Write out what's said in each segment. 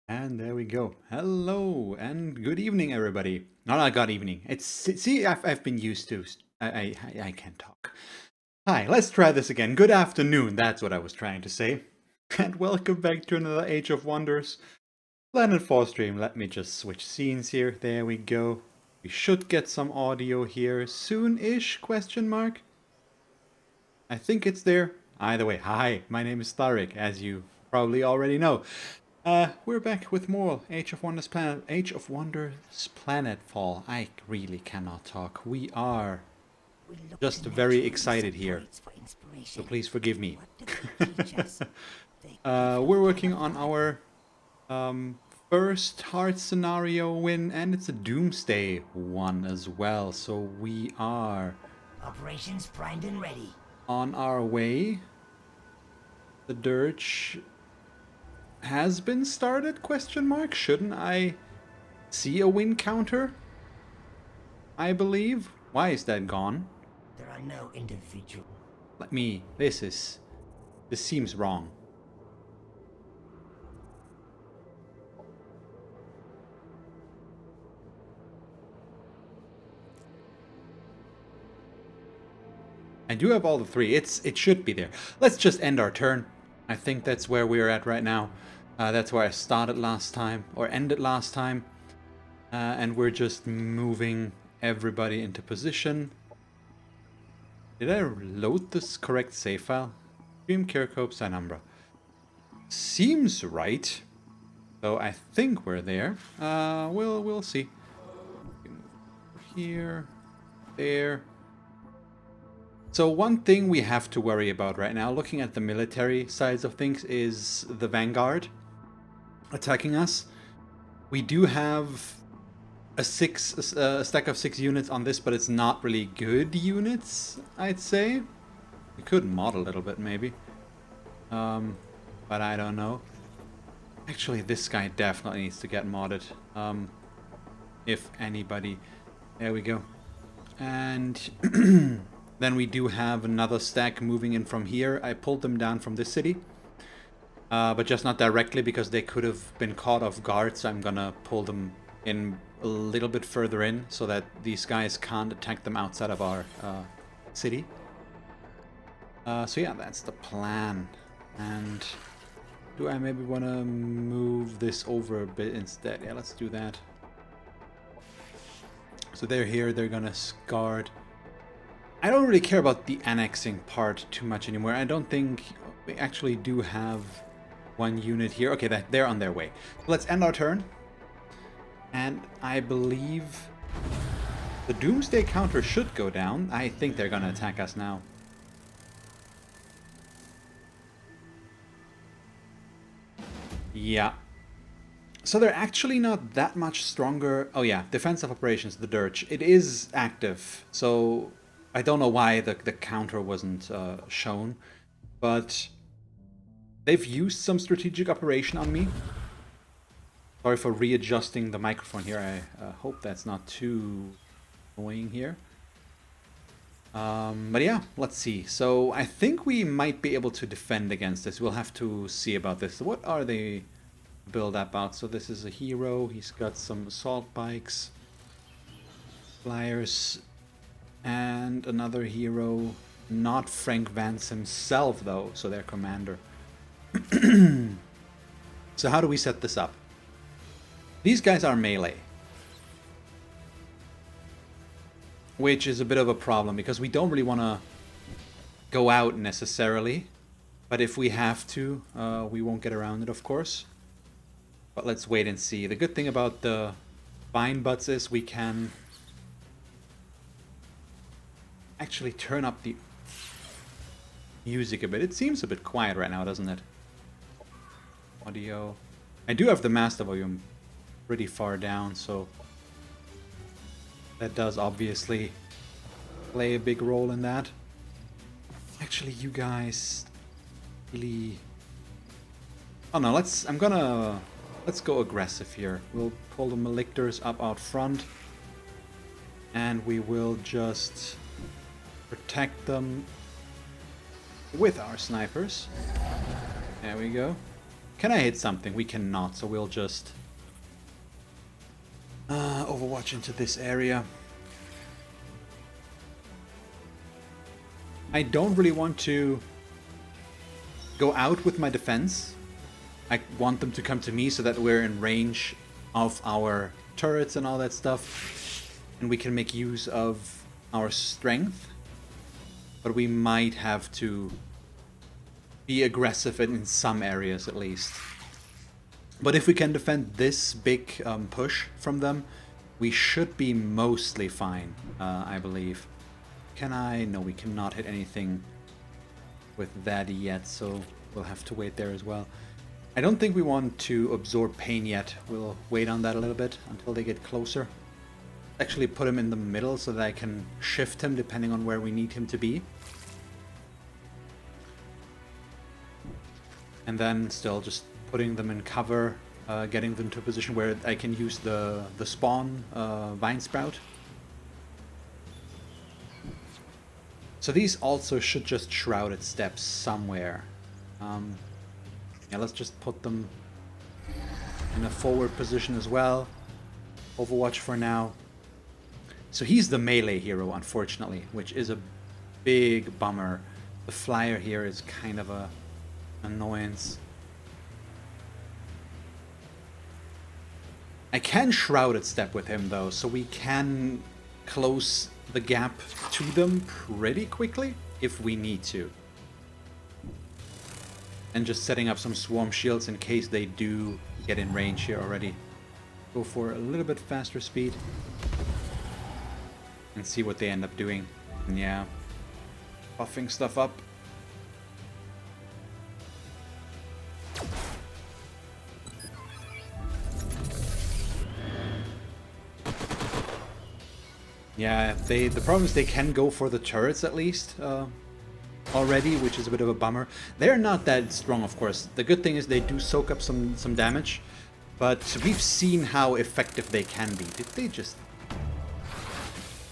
And there we go. Hello and good evening, everybody. No, not good evening. I've been used to. I can't talk. Hi, let's try this again. Good afternoon. That's what I was trying to say. And welcome back to another Age of Wonders Planetfall stream. Let me just switch scenes here. There we go. We should get some audio here soon-ish? Question mark. I think it's there. Either way, hi. My name is Tharik, as you probably already know. We're back with more Age of Wonders Planetfall. I really cannot talk. We are just very excited here, so please forgive me. We're working on our first hard scenario win, and it's a Doomsday one as well. So we are Operations primed and ready. on our way. The dirge has been started? Question mark. Shouldn't I see a win counter? I believe. Why is that gone? There are no individual. Let me. This seems wrong. I do have all the three. It should be there. Let's just end our turn. I think that's where we're at right now. That's where I started last time, or ended last time. And we're just moving everybody into position. Did I load this correct save file? Psynumbra Kir'ko, Psynumbra. Seems right. So I think we're there. We'll see. Here, there. So one thing we have to worry about right now, looking at the military sides of things, is the Vanguard attacking us. We do have a stack of 6 units on this, but it's not really good units, I'd say. We could mod a little bit, maybe. But I don't know. Actually, this guy definitely needs to get modded. If anybody. There we go. And then we do have another stack moving in from here. I pulled them down from this city. But just not directly, because they could have been caught off guard, so I'm gonna pull them in a little bit further in, so that these guys can't attack them outside of our city. So yeah, that's the plan. And do I maybe want to move this over a bit instead? Yeah, let's do that. So they're here, they're gonna guard. I don't really care about the annexing part too much anymore. I don't think we actually do have one unit here. Okay, they're on their way. Let's end our turn. And I believe the Doomsday counter should go down. I think they're gonna attack us now. Yeah. So they're actually not that much stronger. Oh yeah, defensive operations, the dirge. It is active, so I don't know why the counter wasn't shown, but they've used some strategic operation on me. Sorry for readjusting the microphone here. I hope that's not too annoying here. But yeah, let's see. So I think we might be able to defend against this. We'll have to see about this. What are they build up out? So this is a hero. He's got some assault bikes, flyers, and another hero. Not Frank Vance himself, though, so their commander. So how do we set this up? These guys are melee, which is a bit of a problem because we don't really want to go out necessarily, but if we have to, we won't get around it, of course. But let's wait and see. The good thing about the vine butts is we can actually turn up the music a bit. It seems a bit quiet right now, doesn't it? Audio. I do have the master volume pretty far down, so that does obviously play a big role in that. Actually, you guys really... Oh no, let's go aggressive here. We'll pull the Malictors up out front, and we will just protect them with our snipers. There we go. Can I hit something? We cannot, so we'll just overwatch into this area. I don't really want to go out with my defense. I want them to come to me so that we're in range of our turrets and all that stuff, and we can make use of our strength. But we might have to be aggressive in some areas at least. But if we can defend this big push from them, we should be mostly fine, I believe. Can I? No, we cannot hit anything with that yet, so we'll have to wait there as well. I don't think we want to absorb pain yet. We'll wait on that a little bit until they get closer. Actually put him in the middle so that I can shift him depending on where we need him to be. And then still just putting them in cover, getting them to a position where I can use the spawn vine sprout. So these also should just shrouded steps somewhere. Yeah, let's just put them in a forward position as well. Overwatch for now. So he's the melee hero, unfortunately, which is a big bummer. The flyer here is kind of a annoyance. I can shrouded step with him though, so we can close the gap to them pretty quickly if we need to. And just setting up some swarm shields in case they do get in range here already. Go for a little bit faster speed and see what they end up doing. And yeah, buffing stuff up. Yeah, the problem is they can go for the turrets at least already, which is a bit of a bummer. They're not that strong, of course. The good thing is they do soak up some damage, but we've seen how effective they can be. Did they just...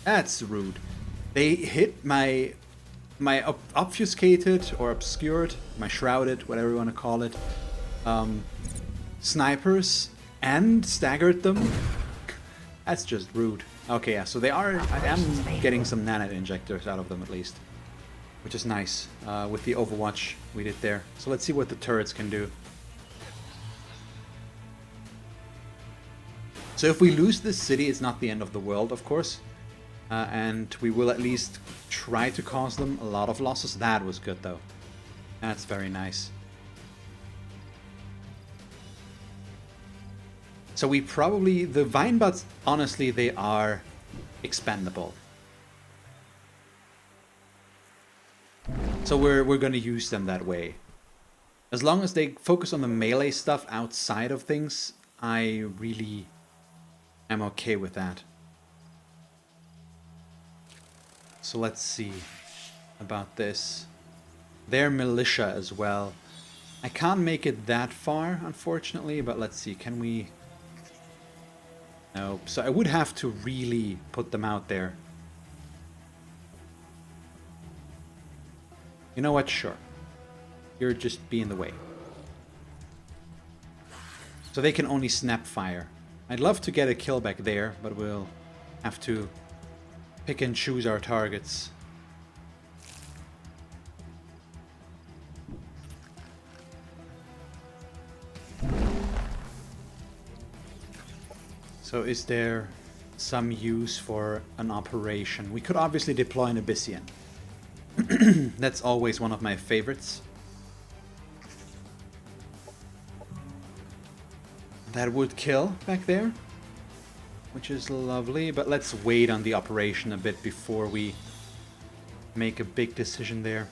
That's rude. They hit my obfuscated or obscured, my shrouded, whatever you want to call it, snipers and staggered them. That's just rude. Okay, yeah, so they are... I am getting some nanite injectors out of them at least, which is nice with the overwatch we did there. So let's see what the turrets can do. So if we lose this city, it's not the end of the world, of course. And we will at least try to cause them a lot of losses. That was good, though. That's very nice. So we probably... The vine buds, honestly, they are expendable. So we're going to use them that way. As long as they focus on the melee stuff outside of things, I really am okay with that. So let's see about this. They're militia as well. I can't make it that far, unfortunately, but let's see. Can we... Nope. So I would have to really put them out there. You know what? Sure. You're just be in the way. So they can only snap fire. I'd love to get a kill back there, but we'll have to pick and choose our targets. So is there some use for an operation? We could obviously deploy an Abyssian. That's always one of my favorites. That would kill back there, which is lovely, but let's wait on the operation a bit before we make a big decision there.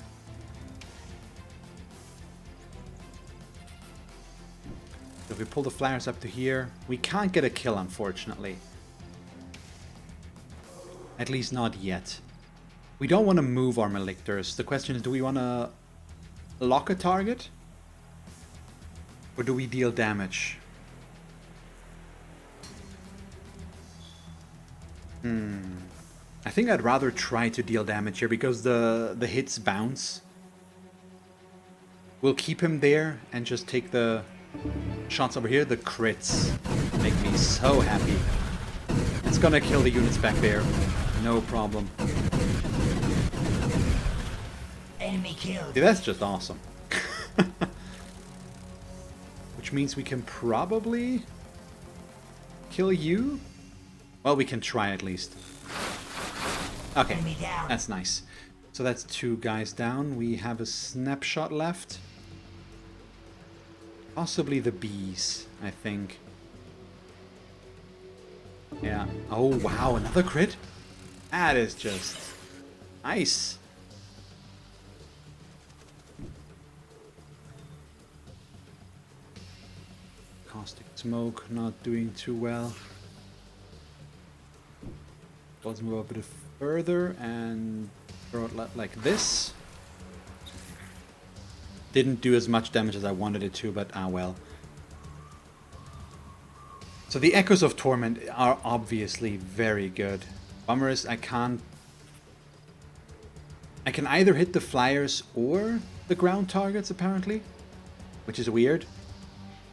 So if we pull the flyers up to here, we can't get a kill, unfortunately. At least not yet. We don't want to move our Malictors. The question is, do we want to lock a target? Or do we deal damage? I think I'd rather try to deal damage here because the hits bounce. We'll keep him there and just take the Shots over here, the crits make me so happy. It's gonna kill the units back there. No problem. Enemy killed. See, that's just awesome. Which means we can probably kill you? Well, we can try at least. Okay, Enemy down. that's nice. So that's 2 guys down. We have a snapshot left. Possibly the bees, I think. Yeah. Oh, wow, another crit? That is just nice. Caustic smoke not doing too well. Let's move a bit further and throw it like this. Didn't do as much damage as I wanted it to, but ah well. So the Echoes of Torment are obviously very good. Bummer is I can either hit the flyers or the ground targets apparently, which is weird,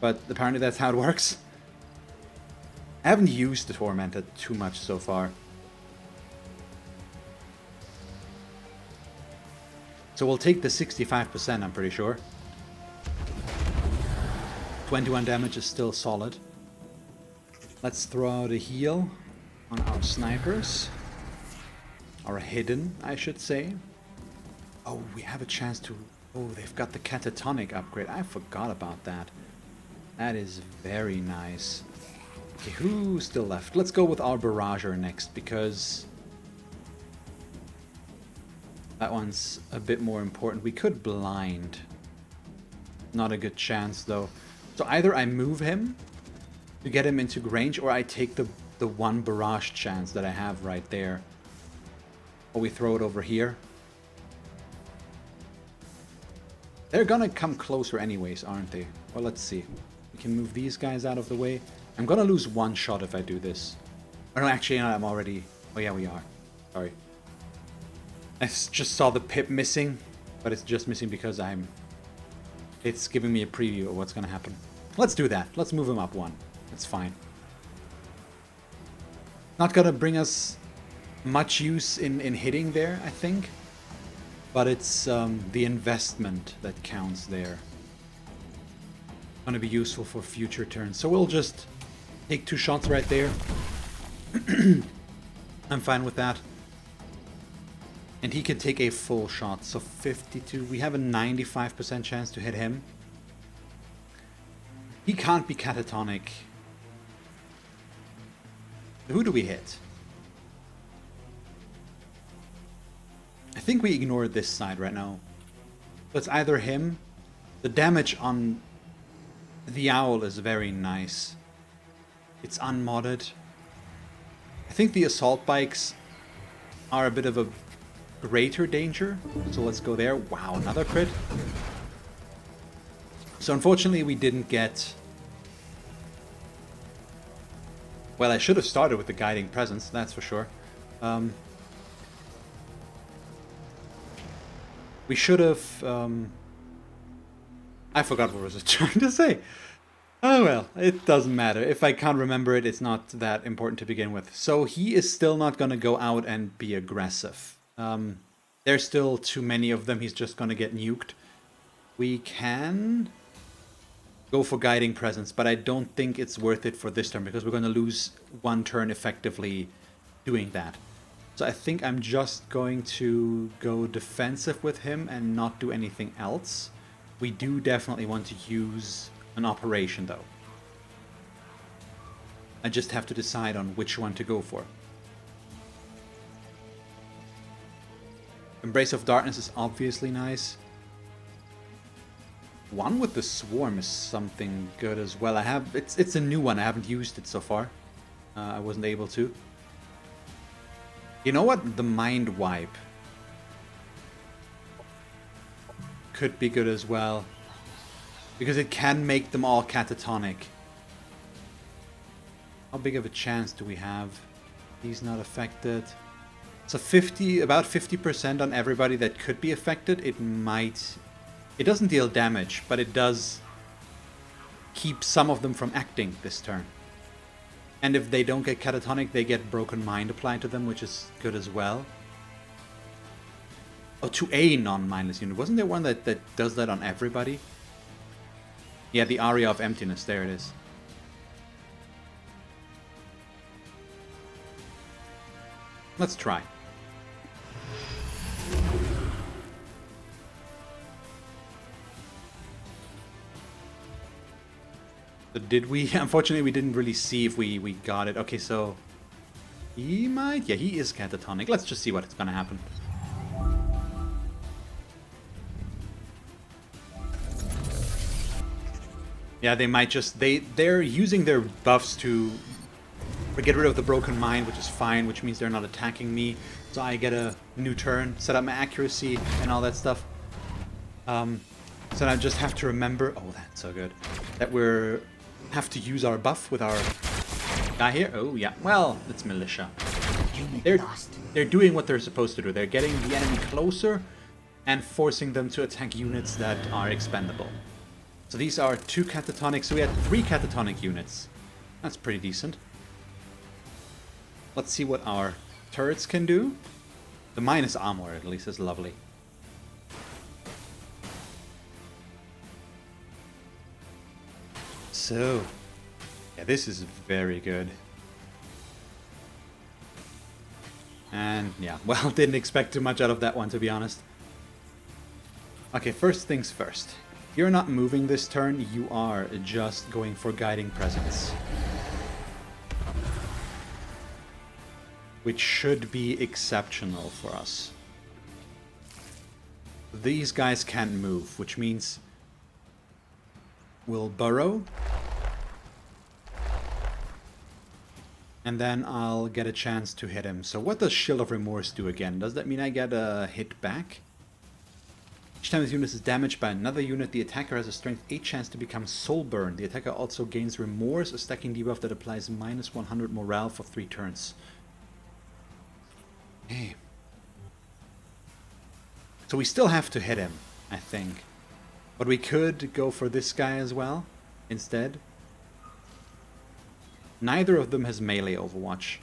but apparently that's how it works. I haven't used the Tormented too much so far. So we'll take the 65%, I'm pretty sure. 21 damage is still solid. Let's throw out a heal on our snipers. Or hidden, I should say. Oh, we have a chance to... Oh, they've got the catatonic upgrade. I forgot about that. That is very nice. Okay, who's still left? Let's go with our barrager next, because... that one's a bit more important. We could blind. Not a good chance, though. So either I move him to get him into range, or I take the one barrage chance that I have right there. Or we throw it over here. They're gonna come closer anyways, aren't they? Well, let's see. We can move these guys out of the way. I'm gonna lose 1 shot if I do this. Oh, no, actually, no, I'm already... Oh, yeah, we are. Sorry. I just saw the pip missing, but it's just missing because it's giving me a preview of what's gonna happen. Let's do that. Let's move him up 1. That's fine. Not gonna bring us much use in hitting there, I think. But it's the investment that counts there. Gonna be useful for future turns. So we'll just take 2 shots right there. I'm fine with that. And he can take a full shot, so 52. We have a 95% chance to hit him. He can't be catatonic. Who do we hit? I think we ignored this side right now. So it's either him. The damage on the owl is very nice. It's unmodded. I think the assault bikes are a bit of a greater danger, so let's go there. Wow, another crit. So unfortunately we didn't get... Well, I should have started with the guiding presence, that's for sure. We should have... I forgot what I was trying to say. Oh well, it doesn't matter. If I can't remember it, it's not that important to begin with. So he is still not going to go out and be aggressive. There's still too many of them. He's just going to get nuked. We can go for guiding presence, but I don't think it's worth it for this turn because we're going to lose 1 turn effectively doing that. So I think I'm just going to go defensive with him and not do anything else. We do definitely want to use an operation though. I just have to decide on which one to go for. Embrace of Darkness is obviously nice. One with the Swarm is something good as well. It's a new one. I haven't used it so far. I wasn't able to. You know what? The Mind Wipe could be good as well, because it can make them all catatonic. How big of a chance do we have? He's not affected. So about 50% on everybody that could be affected. It doesn't deal damage, but it does keep some of them from acting this turn. And if they don't get catatonic, they get Broken Mind applied to them, which is good as well. Oh, to a non-mindless unit. Wasn't there one that does that on everybody? Yeah, the Aria of Emptiness. There it is. Let's try. So did we? Unfortunately, we didn't really see if we got it. Okay, so he might. Yeah, he is catatonic. Let's just see what's gonna happen. Yeah, they might just they're using their buffs to get rid of the Broken Mind, which is fine, which means they're not attacking me. So I get a new turn, set up my accuracy and all that stuff. So I just have to remember, oh, that's so good, that we're have to use our buff with our guy here. Oh yeah, well, it's militia. They're doing what they're supposed to do. They're getting the enemy closer and forcing them to attack units that are expendable. So these are 2 catatonic, so we had 3 catatonic units. That's pretty decent. Let's see what our turrets can do. The minus armor at least is lovely. So, yeah, this is very good. And yeah, well, didn't expect too much out of that one, to be honest. Okay, first things first. You're not moving this turn, you are just going for Guiding Presence. Which should be exceptional for us. These guys can't move, which means we'll burrow. And then I'll get a chance to hit him. So what does Shield of Remorse do again? Does that mean I get a hit back? Each time this unit is damaged by another unit, the attacker has a strength 8 chance to become Soulburn. The attacker also gains Remorse, a stacking debuff that applies minus 100 morale for 3 turns. Okay. So we still have to hit him, I think. But we could go for this guy as well, instead. Neither of them has melee Overwatch.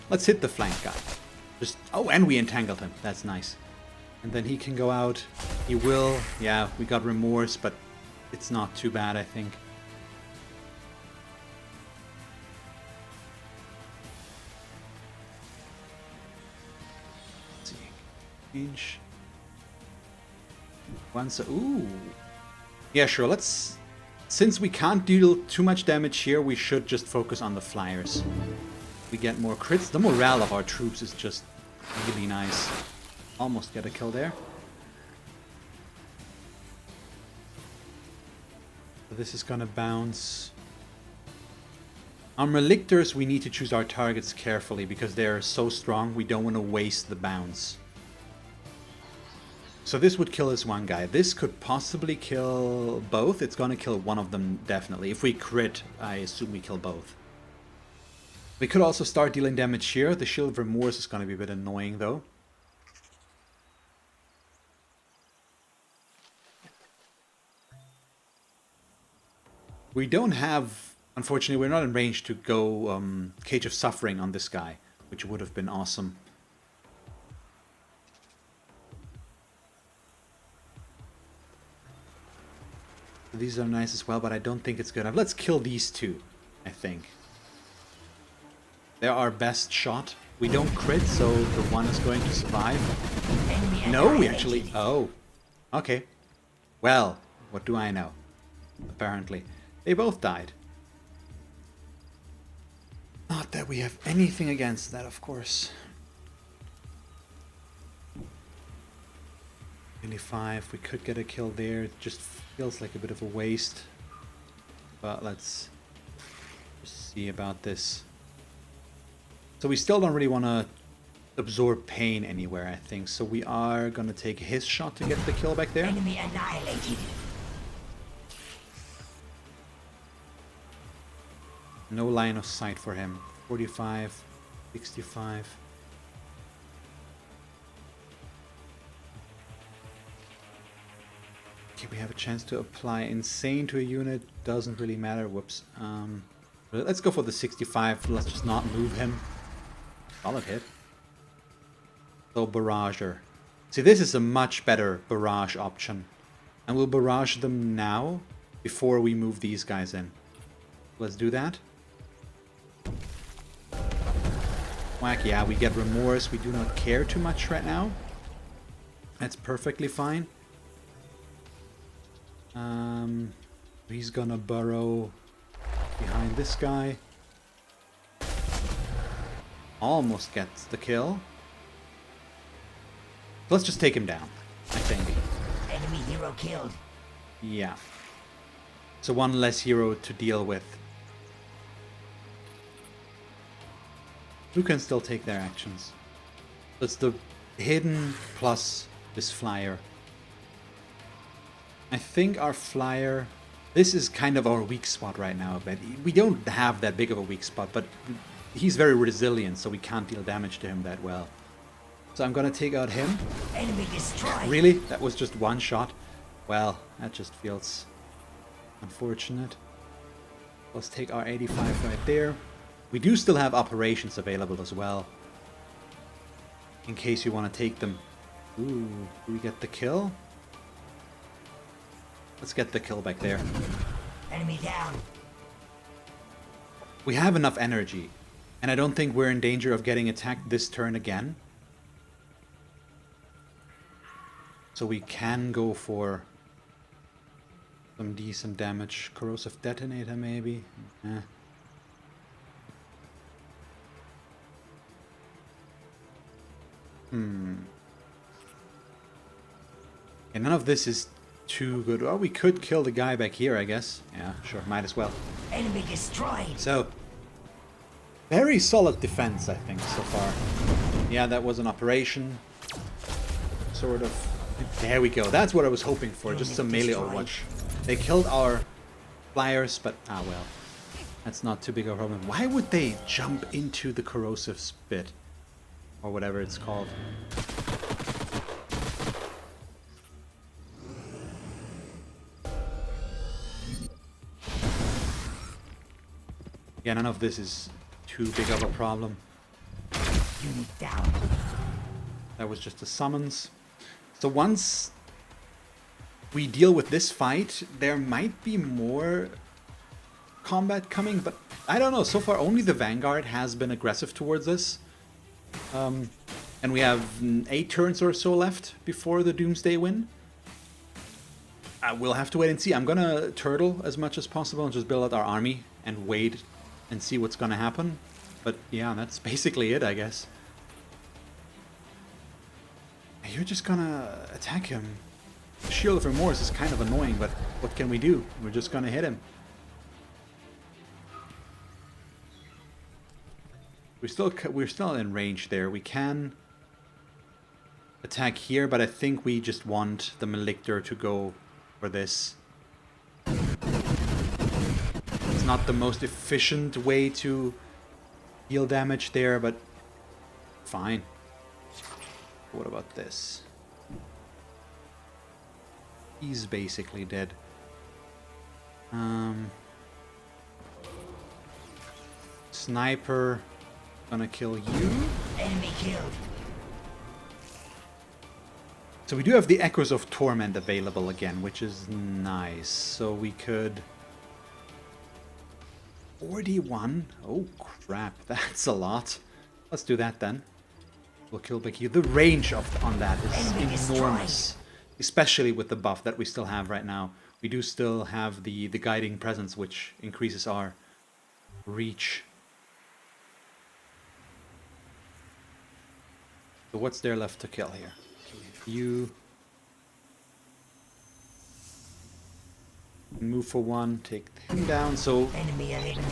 Let's hit the flank guy. Just, oh, and we entangled him. That's nice. And then he can go out. He will. Yeah, we got Remorse, but it's not too bad, I think. Let's see. Change. Once. Ooh. Yeah, sure. Let's. Since we can't deal too much damage here, we should just focus on the flyers. We get more crits. The morale of our troops is just really nice. Almost get a kill there. So this is gonna bounce. On Relictors, we need to choose our targets carefully because they're so strong. We don't want to waste the bounce. So this would kill this one guy. This could possibly kill both. It's gonna kill one of them definitely. If we crit, I assume we kill both. We could also start dealing damage here. The Shield of Remorse is going to be a bit annoying, though. We don't have... Unfortunately, we're not in range to go Cage of Suffering on this guy, which would have been awesome. These are nice as well, but I don't think it's good enough. Let's kill these 2, I think. They're our best shot. We don't crit, so the one is going to survive. No, we actually... Oh. Okay. Well, what do I know? Apparently. They both died. Not that we have anything against that, of course. 25. We could get a kill there. It just feels like a bit of a waste. But let's just see about this. So we still don't really want to absorb pain anywhere, I think. So we are going to take his shot to get the kill back there. Enemy annihilated. No line of sight for him. 45, 65. Okay, we have a chance to apply insane to a unit. Doesn't really matter. Whoops. Let's go for the 65. Let's just not move him. Solid hit. So Barrager. See, this is a much better barrage option. And we'll barrage them now before we move these guys in. Let's do that. Whack, yeah, we get remorse. We do not care too much right now. That's perfectly fine. He's gonna burrow behind this guy. Almost gets the kill. Let's just take him down, I think. Enemy hero killed. Yeah. So one less hero to deal with. Who can still take their actions? It's the hidden plus this flyer. I think our flyer... This is kind of our weak spot right now, but we don't have that big of a weak spot, but he's very resilient, so we can't deal damage to him that well. So I'm gonna take out him. Enemy destroyed. Really? That was just one shot? Well, that just feels unfortunate. Let's take our 85 right there. We do still have operations available as well, in case you want to take them. Ooh, do we get the kill? Let's get the kill back there. Enemy down. We have enough energy, and I don't think we're in danger of getting attacked this turn again. So we can go for some decent damage. Corrosive detonator, maybe? Eh. Okay, none of this is too good. Oh, we could kill the guy back here, I guess. Yeah, sure, might as well. Enemy destroyed. So, very solid defense, I think, so far. Yeah, that was an operation. Sort of. There we go. That's what I was hoping for. Just some melee Overwatch. They killed our flyers, but ah well. That's not too big of a problem. Why would they jump into the corrosive spit? Or whatever it's called. Yeah, none of this is too big of a problem. Unit down. That was just a summons. So once we deal with this fight, there might be more combat coming, but I don't know. So far, only the Vanguard has been aggressive towards this. And we have 8 turns or so left before the Doomsday win. We'll have to wait and see. I'm gonna turtle as much as possible and just build out our army and wait and see what's gonna happen. But yeah, that's basically it, I guess. You're just gonna attack him. Shield of Remorse is kind of annoying, but what can we do? We're just gonna hit him. We're still in range there. We can attack here, but I think we just want the Malictor to go for this. It's not the most efficient way to deal damage there, but fine. What about this? He's basically dead. Sniper gonna kill you. Enemy killed. So we do have the Echoes of Torment available again, which is nice. So we could... 41? Oh crap, that's a lot. Let's do that then. We'll kill back here. The range on that is enormous. Especially with the buff that we still have right now. We do still have the Guiding Presence, which increases our reach. So what's there left to kill here? You move for one, take him down. So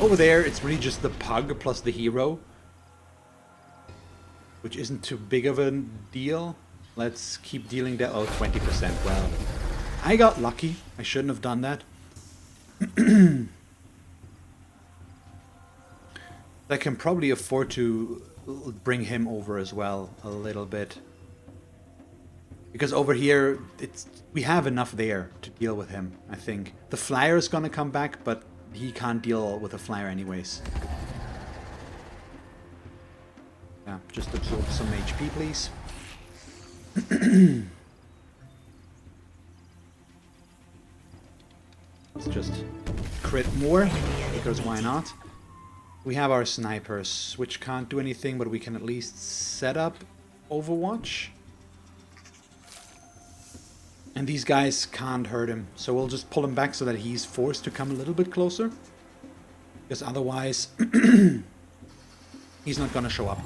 over there, it's really just the pug plus the hero, which isn't too big of a deal. Let's keep dealing that. Oh, 20%. Well, I got lucky. I shouldn't have done that. I can probably afford to bring him over as well a little bit. Because over here, we have enough there to deal with him, I think. The flyer is gonna come back, but he can't deal with a flyer anyways. Yeah, just absorb some HP, please. Let's just crit more, because why not? We have our snipers, which can't do anything, but we can at least set up Overwatch. And these guys can't hurt him, so we'll just pull him back so that he's forced to come a little bit closer. Because otherwise, he's not gonna show up.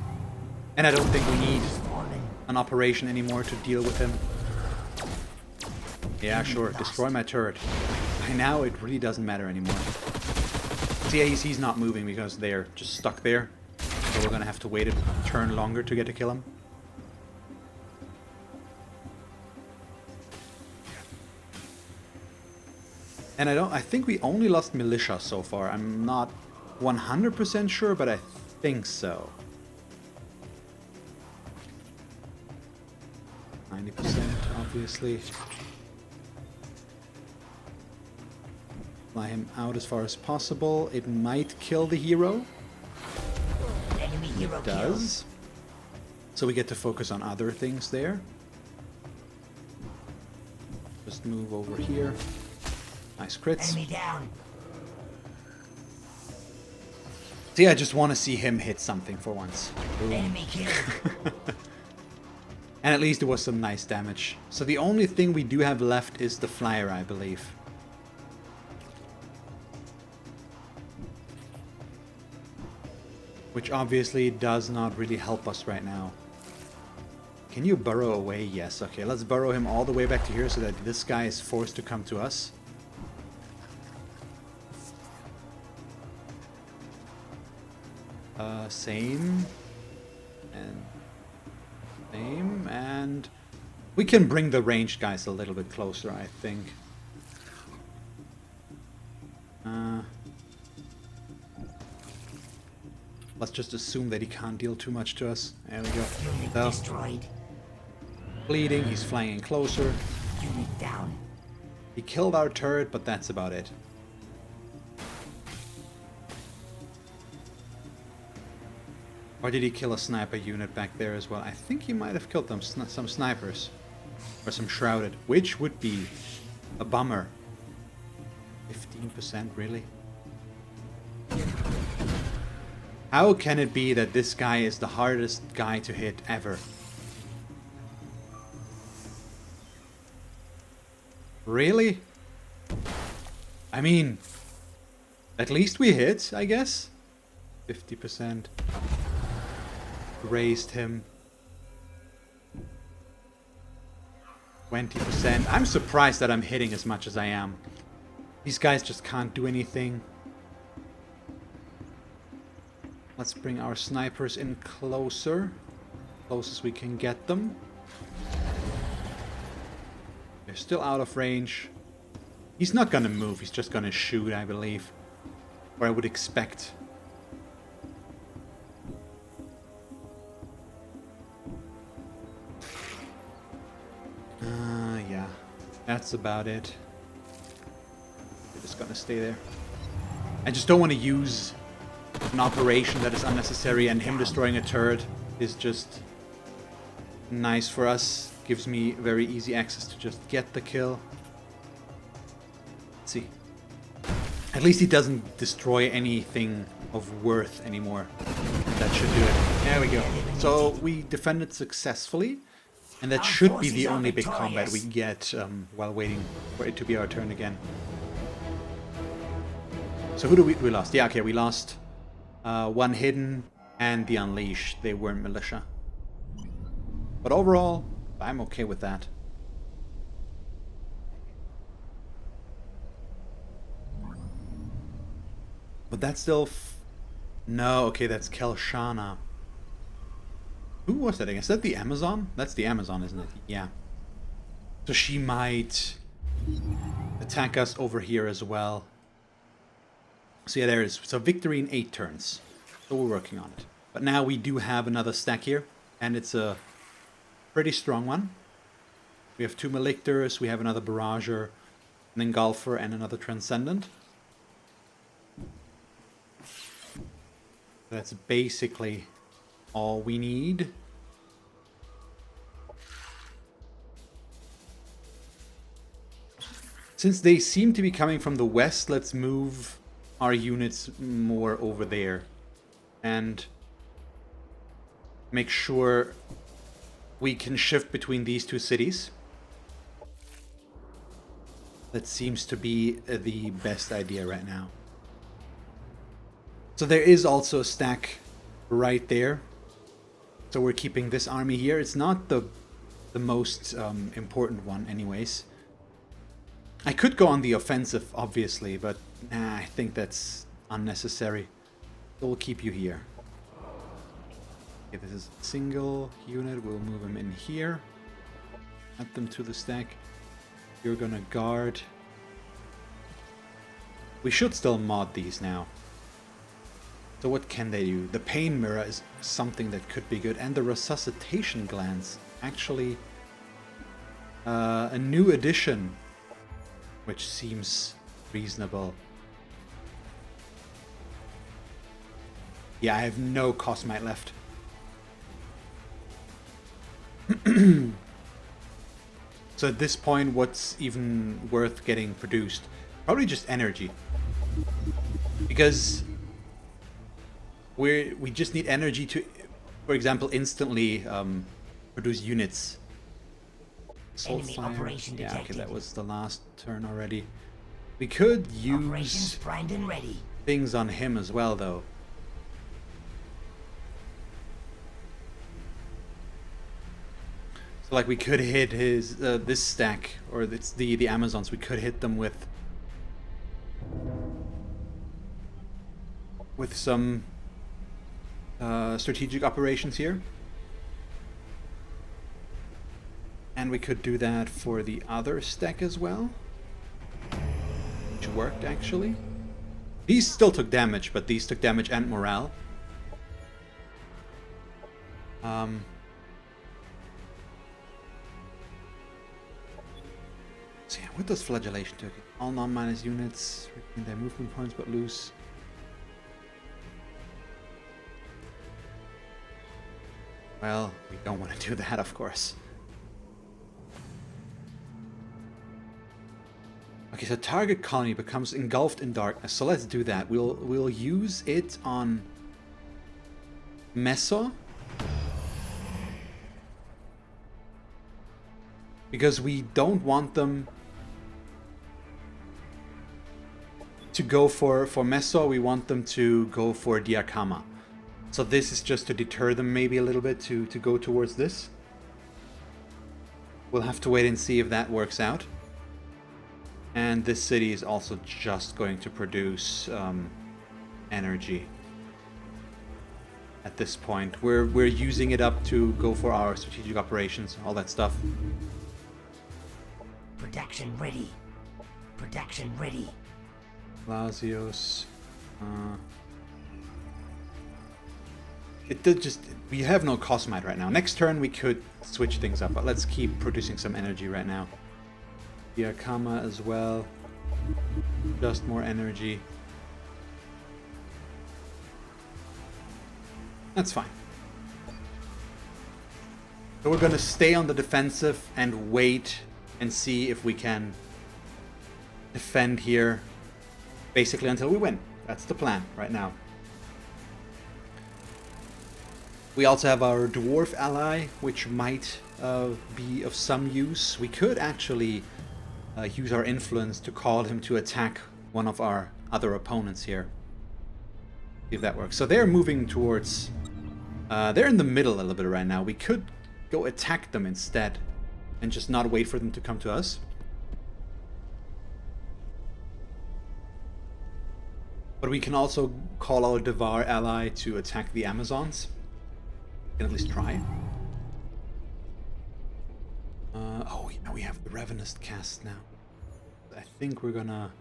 And I don't think we need an operation anymore to deal with him. Yeah, sure, destroy my turret. By now, it really doesn't matter anymore. So yeah, he's not moving because they're just stuck there. So we're gonna have to wait a turn longer to get to kill him. And I think we only lost militia so far. I'm not 100% sure, but I think so. 90%, obviously. Fly him out as far as possible. It might kill the hero. Enemy hero It does. So we get to focus on other things there. Just move over here. Nice crits. Enemy down. See, I just want to see him hit something for once. Boom. Enemy killed. And at least it was some nice damage. So the only thing we do have left is the flyer, I believe. Which obviously does not really help us right now. Can you burrow away? Yes. Okay, let's burrow him all the way back to here so that this guy is forced to come to us. Same. And same. And we can bring the ranged guys a little bit closer, I think. Let's just assume that he can't deal too much to us. There we go. Unit So, destroyed. bleeding, he's flying in closer. Unit down. He killed our turret, but that's about it. Or did he kill a sniper unit back there as well? I think he might have killed them, some snipers. Or some shrouded, which would be a bummer. 15%, really? How can it be that this guy is the hardest guy to hit ever? Really? I mean, at least we hit, I guess. 50%. Raised him. 20%. I'm surprised that I'm hitting as much as I am. These guys just can't do anything. Let's bring our snipers in closer. Close as we can get them. They're still out of range. He's not gonna move, he's just gonna shoot, I believe. Or I would expect. Yeah. That's about it. They're just gonna stay there. I just don't want to use an operation that is unnecessary, and him destroying a turret is just nice for us. Gives me very easy access to just get the kill. Let's see. At least he doesn't destroy anything of worth anymore. That should do it. There we go. So we defended successfully, and that should be the only big combat we get while waiting for it to be our turn again. So who do we lost? Yeah, okay, we lost one hidden and the unleash. They weren't militia. But overall, I'm okay with that. But that's still... No, okay, that's Kelshana. Who was that again? Is that the Amazon? That's the Amazon, isn't it? Yeah. So she might attack us over here as well. So yeah, there it is. So victory in 8 turns. So we're working on it. But now we do have another stack here. And it's a pretty strong one. We have 2 Malictors, we have another Barrager, an Engulfer, and another Transcendent. That's basically all we need. Since they seem to be coming from the west, let's move our units more over there. And make sure we can shift between these 2 cities. That seems to be the best idea right now. So there is also a stack right there. So we're keeping this army here. It's not the most important one anyways. I could go on the offensive, obviously, but I think that's unnecessary. So we'll keep you here. Okay, this is a single unit. We'll move them in here. Add them to the stack. You're gonna guard. We should still mod these now. So what can they do? The Pain Mirror is something that could be good. And the Resuscitation Glance. Actually, a new addition, which seems reasonable. Yeah, I have no Cosmite left. So at this point, what's even worth getting produced? Probably just energy. Because we just need energy to, for example, instantly produce units. Assault Enemy fire. operation Yeah, okay, detected. that was the last turn already. We could Operations use primed and ready. things on him as well, though. So, like, we could hit his this stack, or it's the Amazons. We could hit them with some strategic operations here. And we could do that for the other stack as well. Which worked, actually. These still took damage, but these took damage and morale. So yeah, what does Flagellation do? All non-minus units retain their movement points but lose. Well, we don't want to do that, of course. Okay, so target colony becomes engulfed in darkness. So let's do that. We'll use it on Meso. Because we don't want them to go for Meso, we want them to go for Diakama. So this is just to deter them maybe a little bit to go towards this. We'll have to wait and see if that works out. And this city is also just going to produce energy. At this point, we're using it up to go for our strategic operations, all that stuff. Production ready. Production ready. Lazios. It did just... We have no Cosmite right now. Next turn we could switch things up, but let's keep producing some energy right now. Diakama as well. Just more energy. That's fine. So we're gonna stay on the defensive and wait and see if we can defend here basically until we win. That's the plan right now. We also have our dwarf ally, which might be of some use. We could actually use our influence to call him to attack one of our other opponents here. See if that works. So they're moving towards... they're in the middle a little bit right now. We could go attack them instead and just not wait for them to come to us. But we can also call our Devar ally to attack the Amazons. We can at least try. Oh, yeah, we have the Ravenous cast now. I think we're gonna...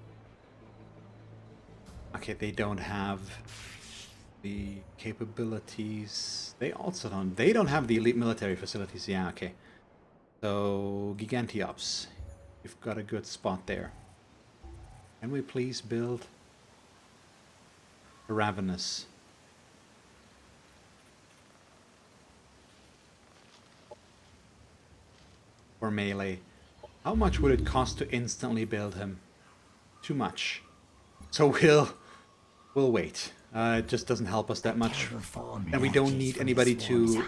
Okay, they don't have the capabilities. They also don't... They don't have the elite military facilities. Yeah, okay. So, Gigantiops, you've got a good spot there. Can we please build a Ravenous? For melee. How much would it cost to instantly build him? Too much. So we'll wait. It just doesn't help us that much. And we don't need anybody to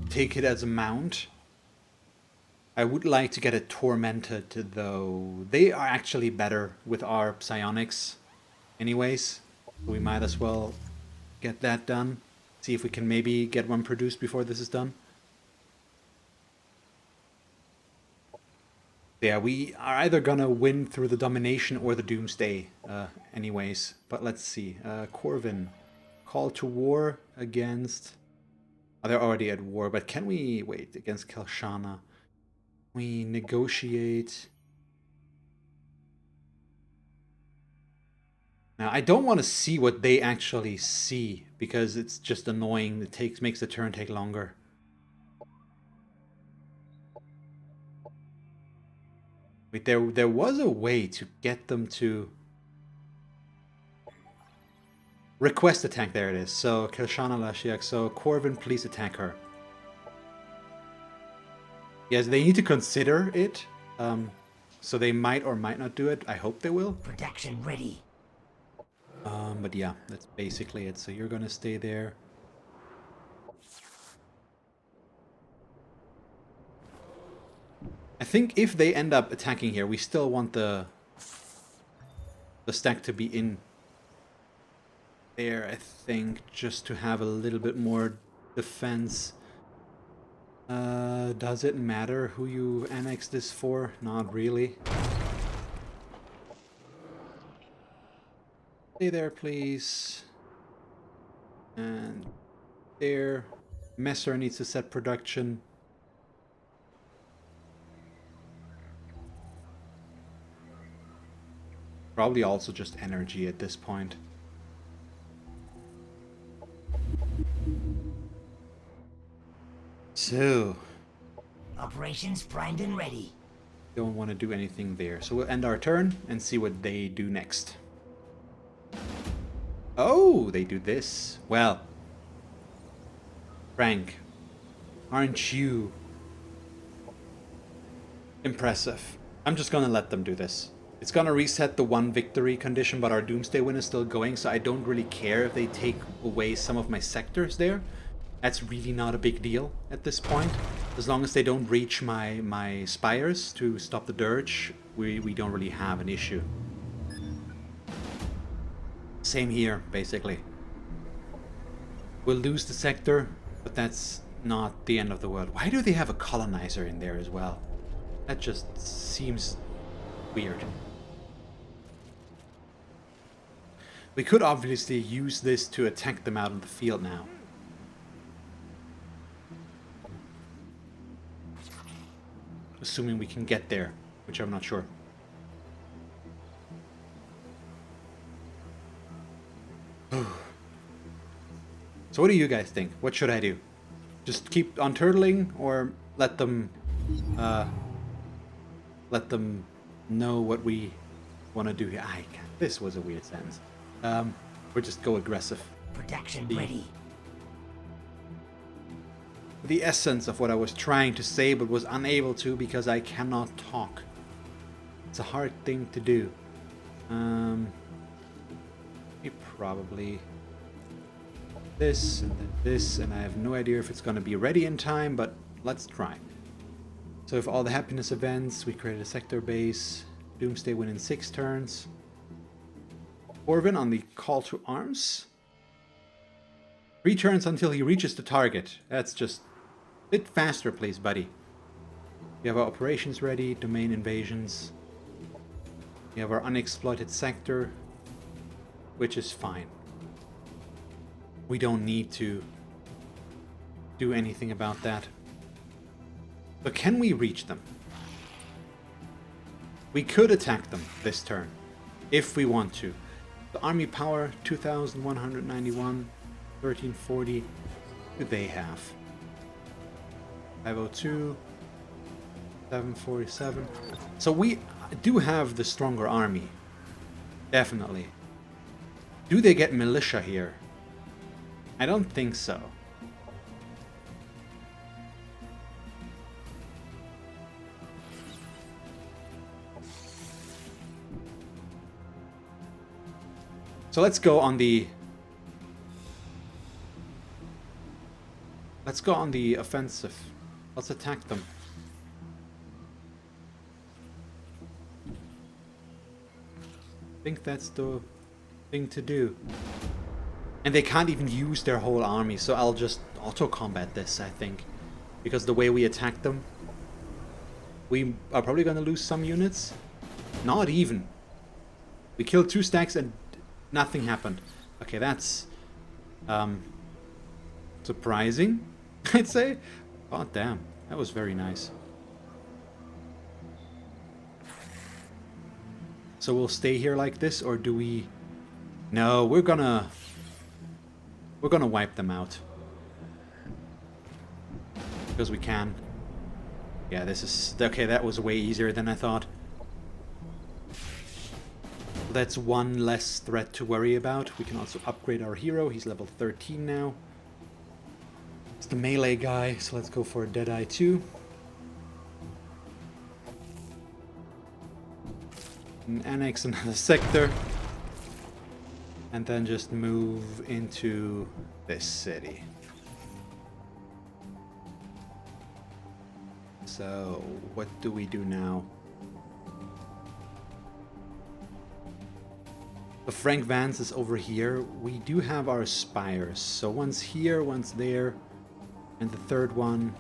take it as a mount. I would like to get it tormented though. They are actually better with our psionics anyways. We might as well get that done. See if we can maybe get one produced before this is done. Yeah, we are either gonna win through the domination or the doomsday anyways. But let's see. Corvin. Call to war against... Oh, they're already at war, but can we... Wait, against Kelshana. We negotiate... Now, I don't want to see what they actually see, because it's just annoying. It makes the turn take longer. Wait, there was a way to get them to... Request attack, there it is. So, Kelshana Lashiak, so Corvin, please attack her. Yes, they need to consider it. So they might or might not do it. I hope they will. Production ready. But yeah, that's basically it. So you're gonna stay there. I think if they end up attacking here, we still want the stack to be in there, I think, just to have a little bit more defense. Does it matter who you annex this for? Not really. Stay there, please. And there. Messer needs to set production. Probably also just energy at this point. So... Operations primed and ready. Don't want to do anything there. So we'll end our turn and see what they do next. Oh, they do this. Well, Frank, aren't you impressive? I'm just gonna let them do this. It's gonna reset the one victory condition, but our Doomsday win is still going, so I don't really care if they take away some of my sectors there. That's really not a big deal at this point. As long as they don't reach my spires to stop the dirge, we don't really have an issue. Same here, basically. We'll lose the sector, but that's not the end of the world. Why do they have a colonizer in there as well? That just seems weird. We could obviously use this to attack them out on the field now. Assuming we can get there, which I'm not sure. So what do you guys think? What should I do? Just keep on turtling, or let them know what we want to do here? This was a weird sentence. Or just go aggressive. Production ready. The essence of what I was trying to say, but was unable to because I cannot talk. It's a hard thing to do. Probably this and then this, and I have no idea if it's going to be ready in time, but let's try. So if all the happiness events, we created a sector base, Doomsday win in 6 turns. Corvin on the call to arms. 3 turns until he reaches the target. That's just a bit faster, please, buddy. We have our operations ready, domain invasions. We have our unexploited sector, which is fine. We don't need to do anything about that. But can we reach them? We could attack them this turn, if we want to. The army power, 2,191, 1340. What do they have? 502, 747. So we do have the stronger army. Definitely. Do they get militia here? I don't think so. So let's go on the... Let's go on the offensive. Let's attack them. I think that's the thing to do. And they can't even use their whole army, so I'll just auto-combat this, I think. Because the way we attack them, we are probably gonna lose some units. Not even. We killed 2 stacks and nothing happened. Okay, that's surprising, I'd say. Oh damn, that was very nice. So we'll stay here like this, or do we... No, we're gonna wipe them out. Because we can. Yeah, this is... Okay, that was way easier than I thought. That's one less threat to worry about. We can also upgrade our hero. He's level 13 now. It's the melee guy, so let's go for a Deadeye 2. And annex another sector. And then just move into this city. So, what do we do now? So Frank Vance is over here. We do have our spires. So one's here, one's there. And the third one,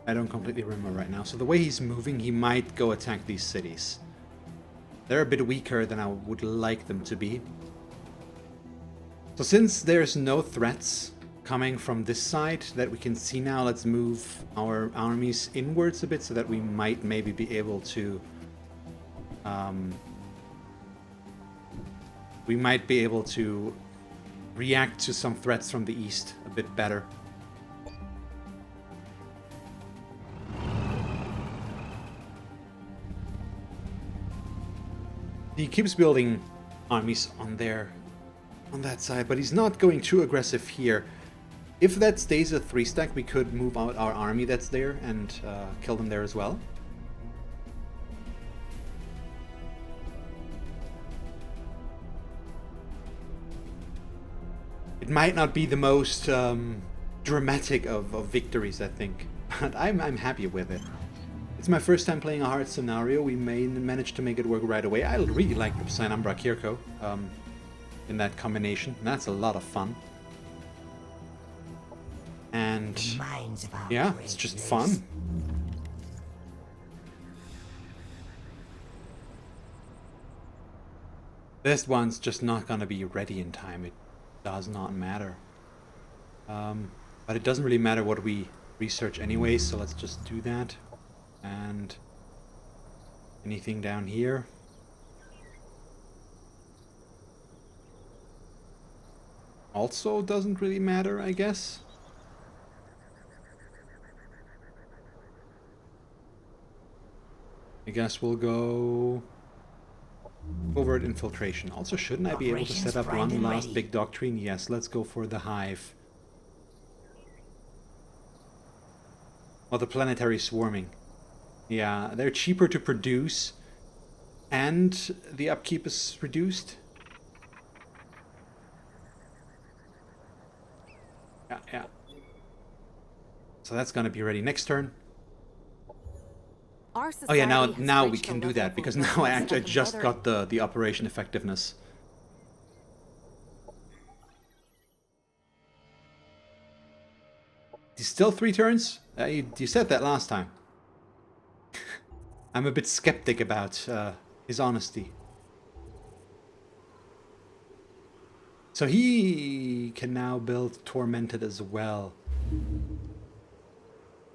I don't completely remember right now. So the way he's moving, he might go attack these cities. They're a bit weaker than I would like them to be. So since there's no threats coming from this side that we can see now, let's move our armies inwards a bit so that we might maybe be able to... we might be able to react to some threats from the east a bit better. He keeps building armies on that side, but he's not going too aggressive here. If that stays a 3-stack, we could move out our army that's there and kill them there as well. It might not be the most dramatic of victories, I think, but I'm happy with it. It's my first time playing a hard scenario. We may manage to make it work right away. I really like the Psynumbra Kir'ko in that combination. That's a lot of fun. And yeah, it's just fun. This one's just not gonna be ready in time. It does not matter. But it doesn't really matter what we research anyway, so let's just do that. And anything down here? Also doesn't really matter, I guess. I guess we'll go covert infiltration. Also, shouldn't I be able to set up one last big doctrine? Yes, let's go for the hive. Or the planetary swarming. Yeah, they're cheaper to produce, and the upkeep is reduced. Yeah. So that's gonna be ready next turn. Oh yeah, now we can do that, because now I actually just got the operation effectiveness. He's still 3 turns? You said that last time. I'm a bit skeptic about his honesty. So he can now build Tormented as well.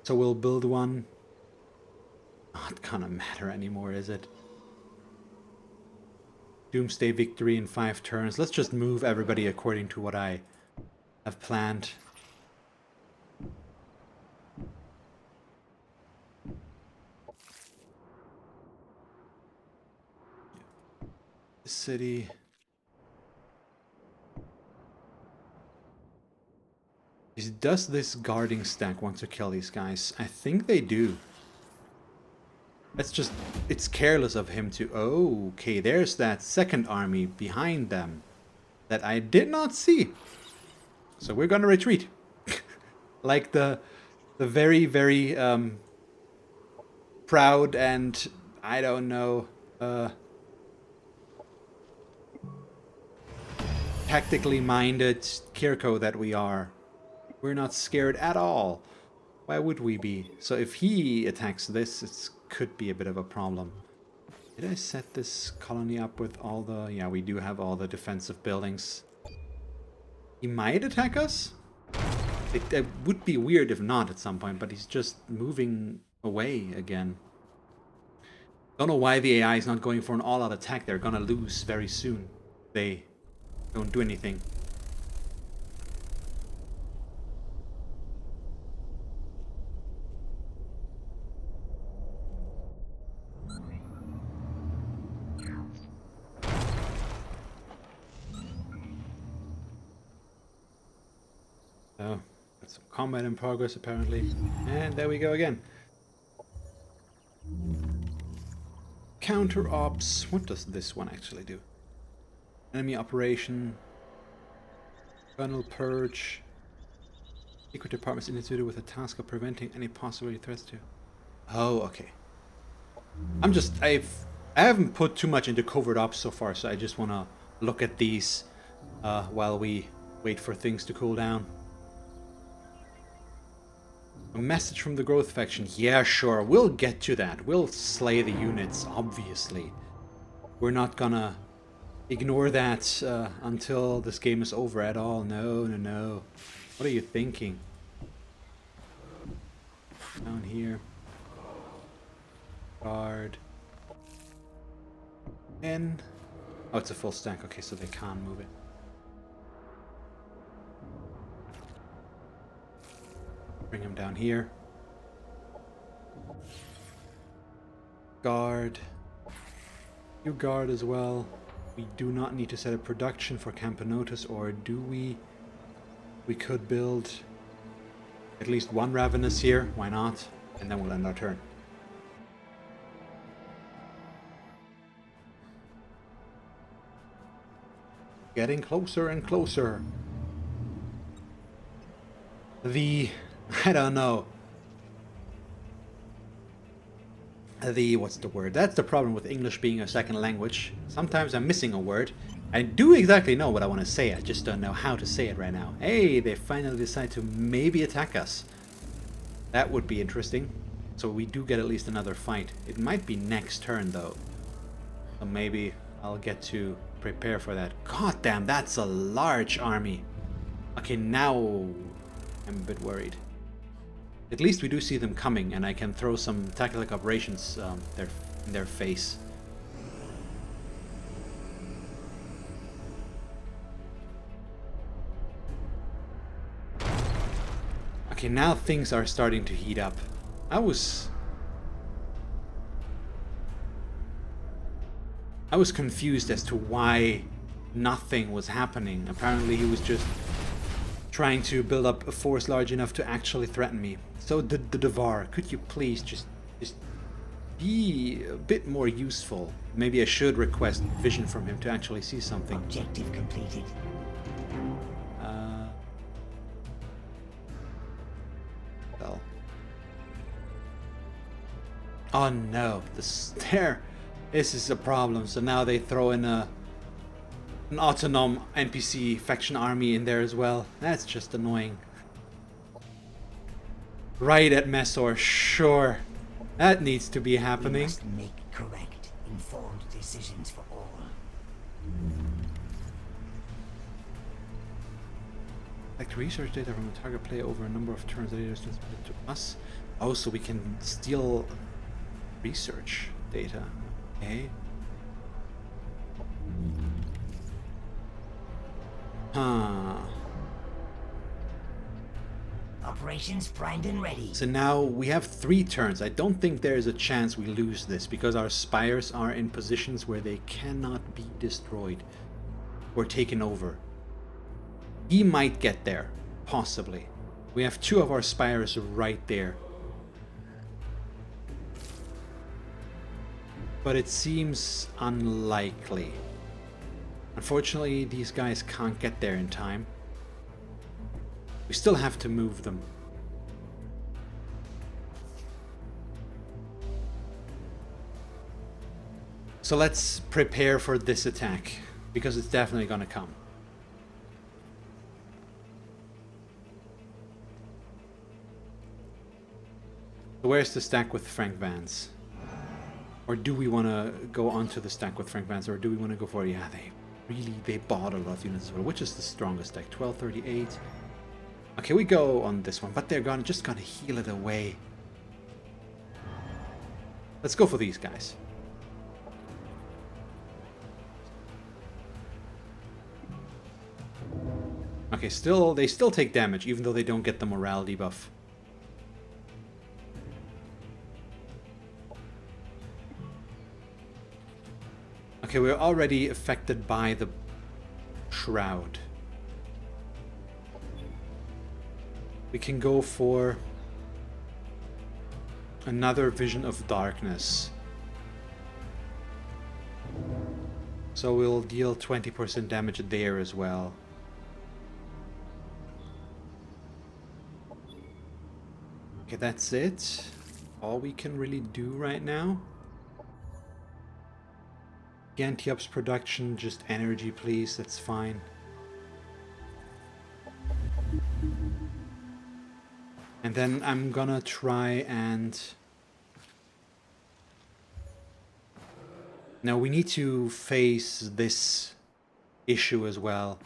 So we'll build one. Not gonna matter anymore, is it? Doomsday victory in 5 turns. Let's just move everybody according to what I have planned. city. Does this guarding stack want to kill these guys? I think they do. That's just... It's careless of him to... Oh, okay, there's that second army behind them that I did not see. So we're gonna retreat. Like the very, very proud and, I don't know, tactically minded Kir'ko that we are. We're not scared at all. Why would we be? So if he attacks this, it could be a bit of a problem. Did I set this colony up with all the... Yeah, we do have all the defensive buildings. He might attack us? It would be weird if not at some point, but he's just moving away again. Don't know why the AI is not going for an all-out attack. They're gonna lose very soon. They don't do anything. So, got some combat in progress apparently. And there we go again. Counter ops. What does this one actually do? Enemy operation. Kernel purge. Secret departments instituted with a task of preventing any possible threats to... Oh, okay. I haven't put too much into covert ops so far, so I just want to look at these while we wait for things to cool down. A message from the growth faction. Yeah, sure. We'll get to that. We'll slay the units, obviously. We're not gonna ignore that until this game is over at all. No, no, no. What are you thinking? Down here. Guard. And... Oh, it's a full stack. Okay, so they can't move it. Bring him down here. Guard. You guard as well. We do not need to set up production for Campanotus, or do we? We could build at least one Ravenous here. Why not? And then we'll end our turn. Getting closer and closer. I don't know. What's the word? That's the problem with English being a second language. Sometimes I'm missing a word. I do exactly know what I want to say, I just don't know how to say it right now. Hey, they finally decide to maybe attack us. That would be interesting. So we do get at least another fight. It might be next turn though. So maybe I'll get to prepare for that. God damn, that's a large army. Okay, now I'm a bit worried. At least we do see them coming, and I can throw some tactical operations in their face. Okay, now things are starting to heat up. I was confused as to why nothing was happening. Apparently he was just trying to build up a force large enough to actually threaten me. So the Devar, could you please just be a bit more useful? Maybe I should request vision from him to actually see something. Objective completed. Well. Oh no, this is a problem. So now they throw in an autonom NPC faction army in there as well. That's just annoying. Right at Mesor, sure. That needs to be happening. We must make correct, informed decisions for all. Collect research data from the target player over a number of turns that is transmitted to us. Oh, so we can steal research data. Okay. Huh. Operations primed and ready. So now we have 3 turns. I don't think there is a chance we lose this because our spires are in positions where they cannot be destroyed or taken over. He might get there, possibly. We have 2 of our spires right there. But it seems unlikely. Unfortunately, these guys can't get there in time. We still have to move them. So let's prepare for this attack, because it's definitely gonna come. So where's the stack with Frank Vance? Or do we want to go onto the stack with Frank Vance, or do we want to go for... Yeah, they bought a lot of units as well. Which is the strongest deck? 1238. Okay, we go on this one, but they're just gonna heal it away. Let's go for these guys. Okay, they still take damage, even though they don't get the morale debuff. Okay, we're already affected by the Shroud. We can go for another Vision of Darkness. So we'll deal 20% damage there as well. Okay, that's it. All we can really do right now. Gantiops production, just energy please, that's fine. And then I'm gonna try and... Now we need to face this issue as well.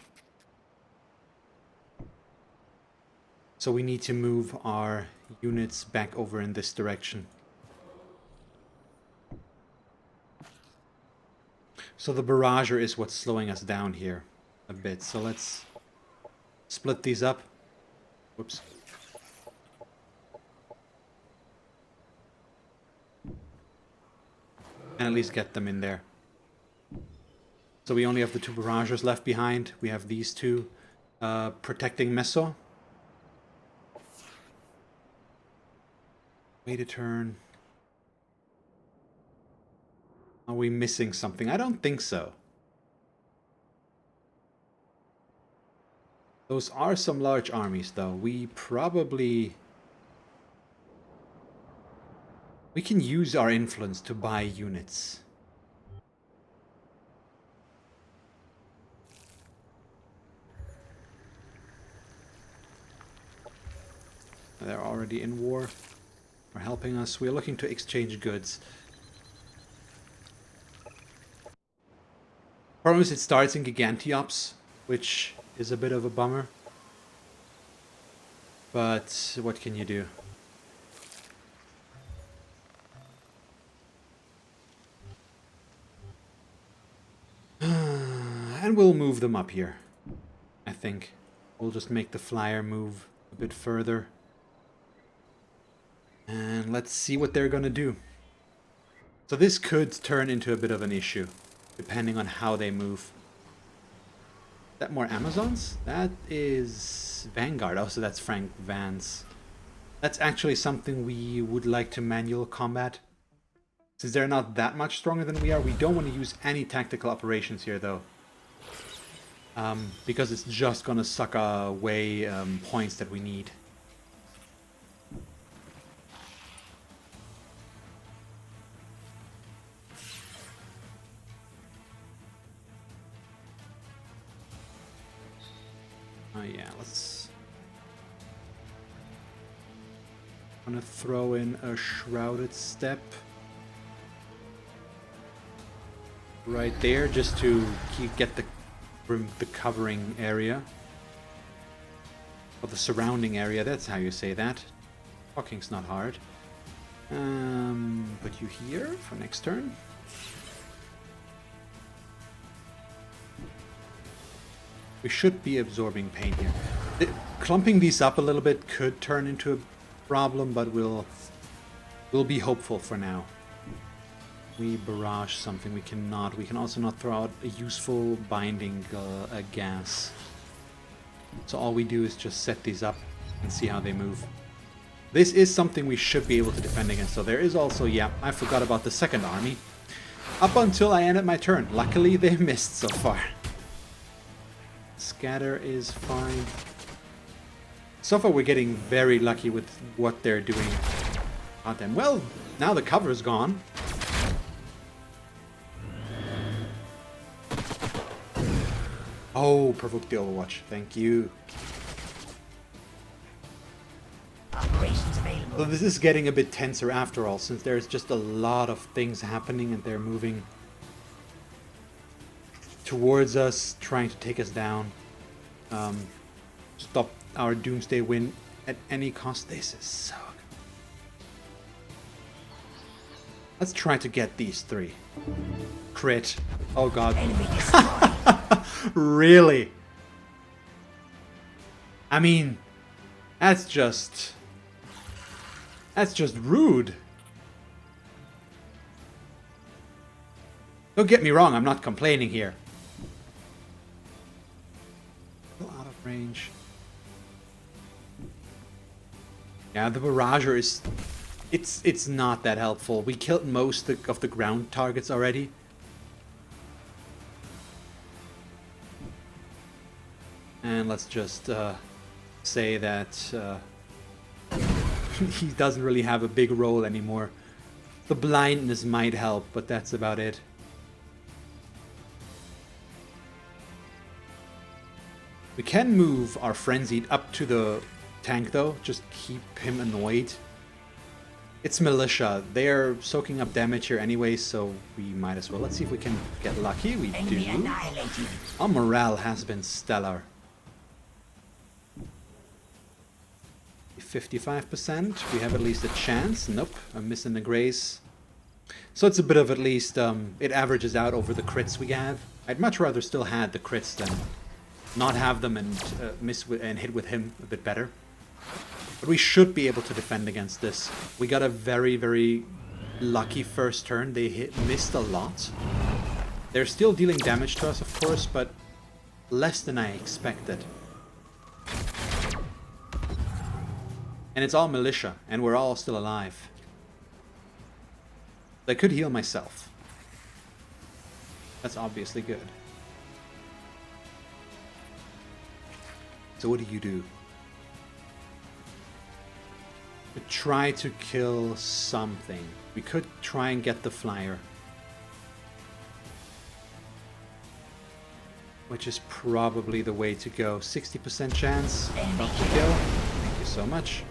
So we need to move our units back over in this direction. So the barrager is what's slowing us down here a bit. So let's split these up. Whoops. And at least get them in there. So we only have the 2 barragers left behind. We have these 2 protecting Meso. Wait a turn. Are we missing something? I don't think so. Those are some large armies, though. We probably... We can use our influence to buy units. They're already in war. They're helping us. We're looking to exchange goods. Problem is it starts in Gigantiops, which is a bit of a bummer. But what can you do? And we'll move them up here, I think. We'll just make the flyer move a bit further. And let's see what they're gonna do. So this could turn into a bit of an issue, depending on how they move. Is that more Amazons? That is Vanguard. Oh, so that's Frank Vance. That's actually something we would like to manual combat. Since they're not that much stronger than we are, we don't want to use any tactical operations here, though. Because it's just gonna suck away points that we need. Oh yeah, let's... I'm gonna throw in a Shrouded Step. Right there, just to get the covering area. Or the surrounding area, that's how you say that. Talking's not hard. Put you here for next turn. We should be absorbing pain here. Clumping these up a little bit could turn into a problem, but we'll be hopeful for now. We barrage something. We cannot. We can also not throw out a useful binding gas. So all we do is just set these up and see how they move. This is something we should be able to defend against. So there is also, yeah, I forgot about the second army. Up until I ended my turn. Luckily they missed so far. Scatter is fine. So far we're getting very lucky with what they're doing. Goddamn. Well, now the cover is gone. Oh, provoke the Overwatch. Thank you. Operations available. So this is getting a bit tenser after all, since there's just a lot of things happening and they're moving towards us, trying to take us down. Stop our Doomsday win at any cost. This is so good. Let's try to get these three. Crit. Oh god. Enemy destroyed. Really? I mean, that's just rude. Don't get me wrong, I'm not complaining here. Still out of range. Yeah, the barrager is... It's not that helpful. We killed most of the ground targets already. And let's just say that he doesn't really have a big role anymore. The blindness might help, but that's about it. We can move our Frenzied up to the tank though, just keep him annoyed. It's militia. They're soaking up damage here anyway, so we might as well. Let's see if we can get lucky. We Enemy do. annihilated. Our morale has been stellar. 55%. We have at least a chance. Nope, I'm missing the grace. So it's a bit of at least, it averages out over the crits we have. I'd much rather still had the crits than not have them and miss and hit with him a bit better. But we should be able to defend against this. We got a very, very lucky first turn. They missed a lot. They're still dealing damage to us, of course, but less than I expected. And it's all militia, and we're all still alive. I could heal myself. That's obviously good. So what do you do? We try to kill something. We could try and get the flyer. Which is probably the way to go. 60% chance. Not to kill. Thank you so much.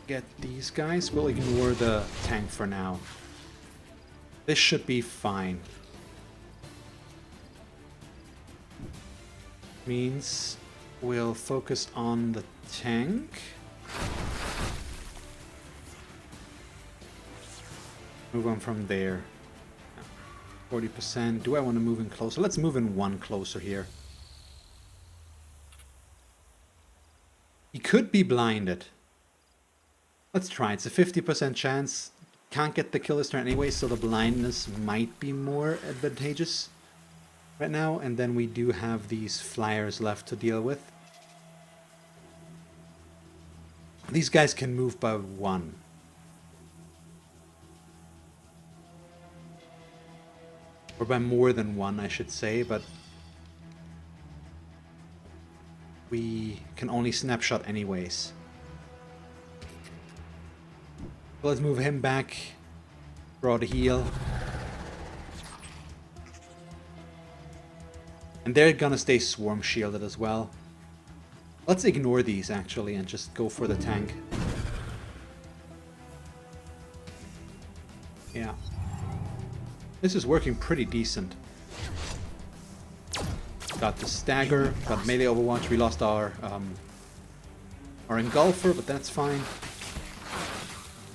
Get these guys. We'll ignore the tank for now. This should be fine. Means we'll focus on the tank. Move on from there. 40%. Do I want to move in closer? Let's move in one closer here. He could be blinded. Let's try. It's a 50% chance. Can't get the kill this turn anyway, so the blindness might be more advantageous right now. And then we do have these flyers left to deal with. These guys can move by one. Or by more than one, I should say, but we can only snapshot anyways. Let's move him back. Draw the heal. And they're gonna stay swarm shielded as well. Let's ignore these actually and just go for the tank. Yeah. This is working pretty decent. Got the stagger, got melee overwatch. We lost our engulfer, but that's fine.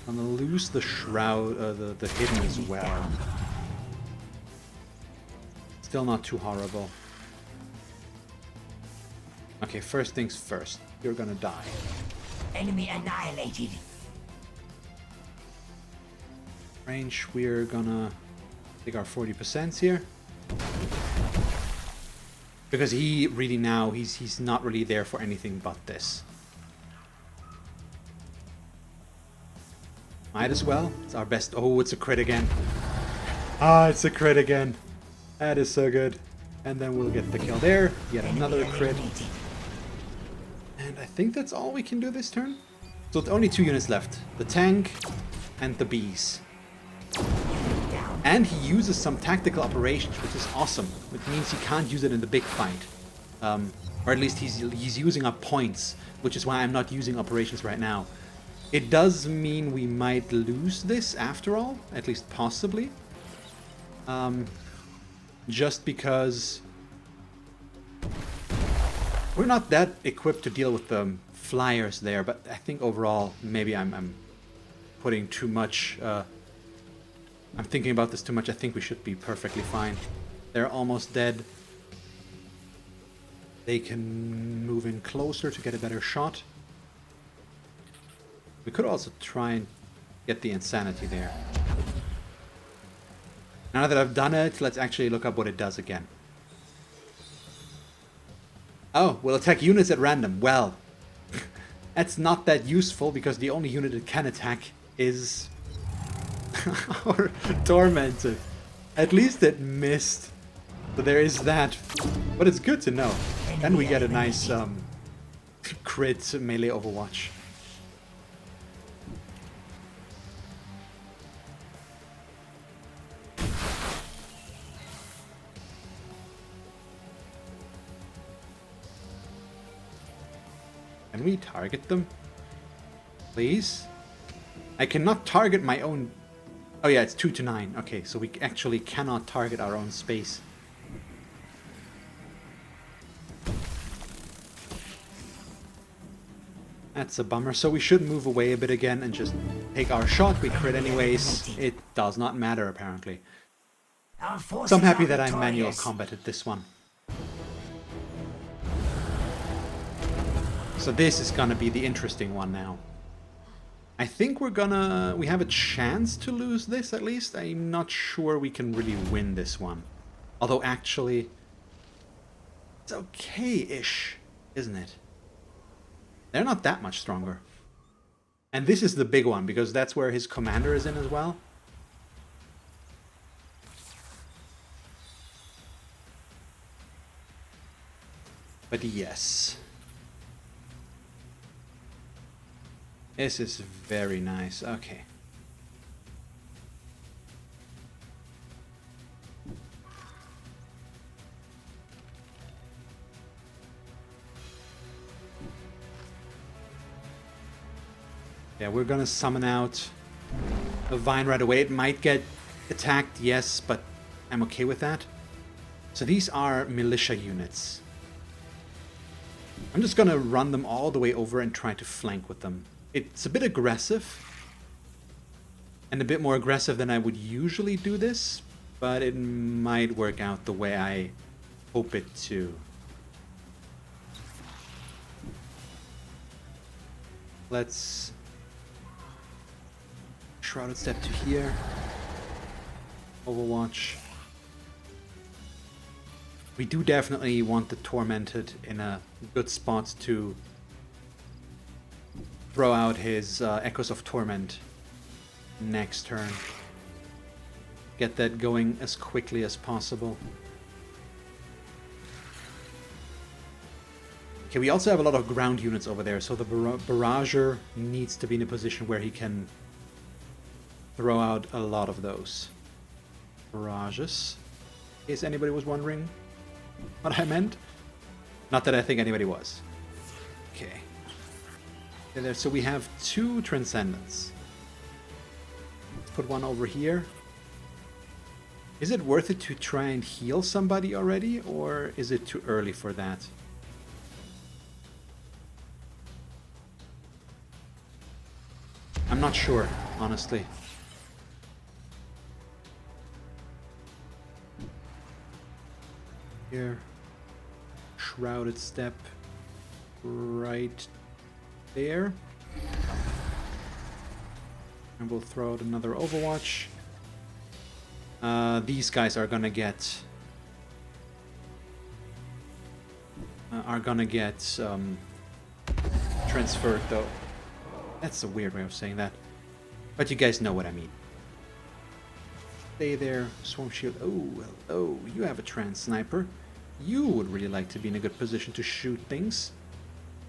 I'm gonna lose the shroud, the hidden as well. Still not too horrible. Okay, first things first. You're gonna die. Enemy annihilated. Range, we're gonna take our 40% here. Because he really now, he's not really there for anything but this. Might as well. It's our best. Oh, it's a crit again. Ah, it's a crit again. That is so good. And then we'll get the kill there. Yet another crit. And I think that's all we can do this turn. So it's only 2 units left. The tank and the bees. And he uses some tactical operations, which is awesome. Which means he can't use it in the big fight. Or at least he's using up points, which is why I'm not using operations right now. It does mean we might lose this after all, at least possibly. Just because we're not that equipped to deal with the flyers there, but I think overall maybe I'm putting too much, I'm thinking about this too much. I think we should be perfectly fine. They're almost dead. They can move in closer to get a better shot. We could also try and get the insanity there. Now that I've done it, let's actually look up what it does again. Oh, we'll attack units at random. Well, that's not that useful because the only unit it can attack is our Tormented. At least it missed. So there is that. But it's good to know. Then we get a nice crit melee Overwatch. Can we target them? Please? I cannot target my own... Oh yeah, it's 2 to 9. Okay, so we actually cannot target our own space. That's a bummer. So we should move away a bit again and just take our shot. We crit anyways. It does not matter, apparently. So I'm happy that I manual combated this one. So this is gonna be the interesting one now. I think we have a chance to lose this at least. I'm not sure we can really win this one. Although actually, it's okay-ish, isn't it? They're not that much stronger. And this is the big one because that's where his commander is in as well. But yes. This is very nice. Okay. Yeah, we're gonna summon out a vine right away. It might get attacked, yes, but I'm okay with that. So these are militia units. I'm just gonna run them all the way over and try to flank with them. It's a bit aggressive, and a bit more aggressive than I would usually do this, but it might work out the way I hope it to. Let's Shrouded Step to here. Overwatch. We do definitely want the Tormented in a good spot to throw out his Echoes of Torment next turn. Get that going as quickly as possible. Okay, we also have a lot of ground units over there, so the Barrager needs to be in a position where he can throw out a lot of those. Barrages. In case anybody was wondering what I meant. Not that I think anybody was. Okay. So we have 2 Transcendents. Let's put one over here. Is it worth it to try and heal somebody already, or is it too early for that? I'm not sure, honestly. Here. Shrouded step right there. And we'll throw out another Overwatch. These guys are gonna get transferred though. That's a weird way of saying that. But you guys know what I mean. Stay there, Swarm Shield. Oh, hello. You have a trans sniper. You would really like to be in a good position to shoot things.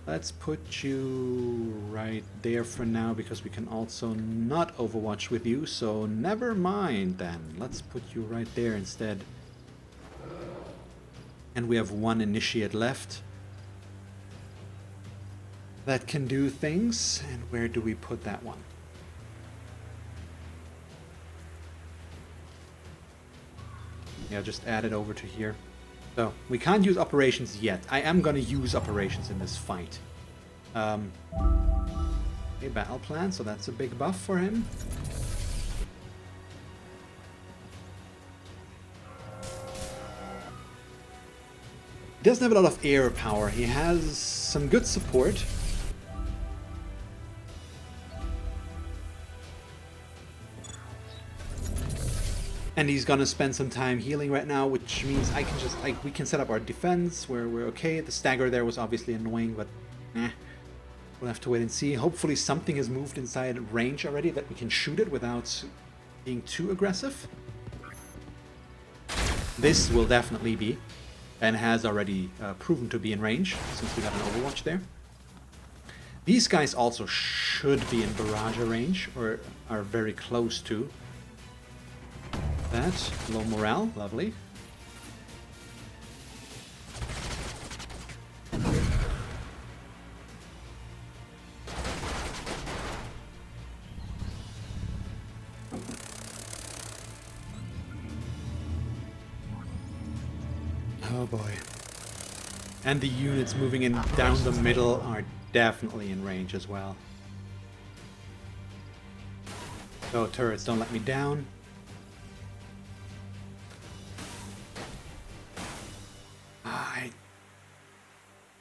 Let's put you right there for now, because we can also not Overwatch with you, so never mind then. Let's put you right there instead. And we have one initiate left that can do things. And where do we put that one? Yeah, just add it over to here. So, we can't use operations yet. I am gonna use operations in this fight. A battle plan, so that's a big buff for him. He doesn't have a lot of air power. He has some good support. And he's gonna spend some time healing right now, which means I can just we can set up our defense where we're okay. The stagger there was obviously annoying, but we'll have to wait and see. Hopefully something has moved inside range already that we can shoot it without being too aggressive. This will definitely be, and has already proven to be in range since we got an Overwatch there. These guys also should be in barrage range, or are very close to. That. Low morale, lovely. Oh boy. And the units moving in down the middle are definitely in range as well. So turrets, don't let me down.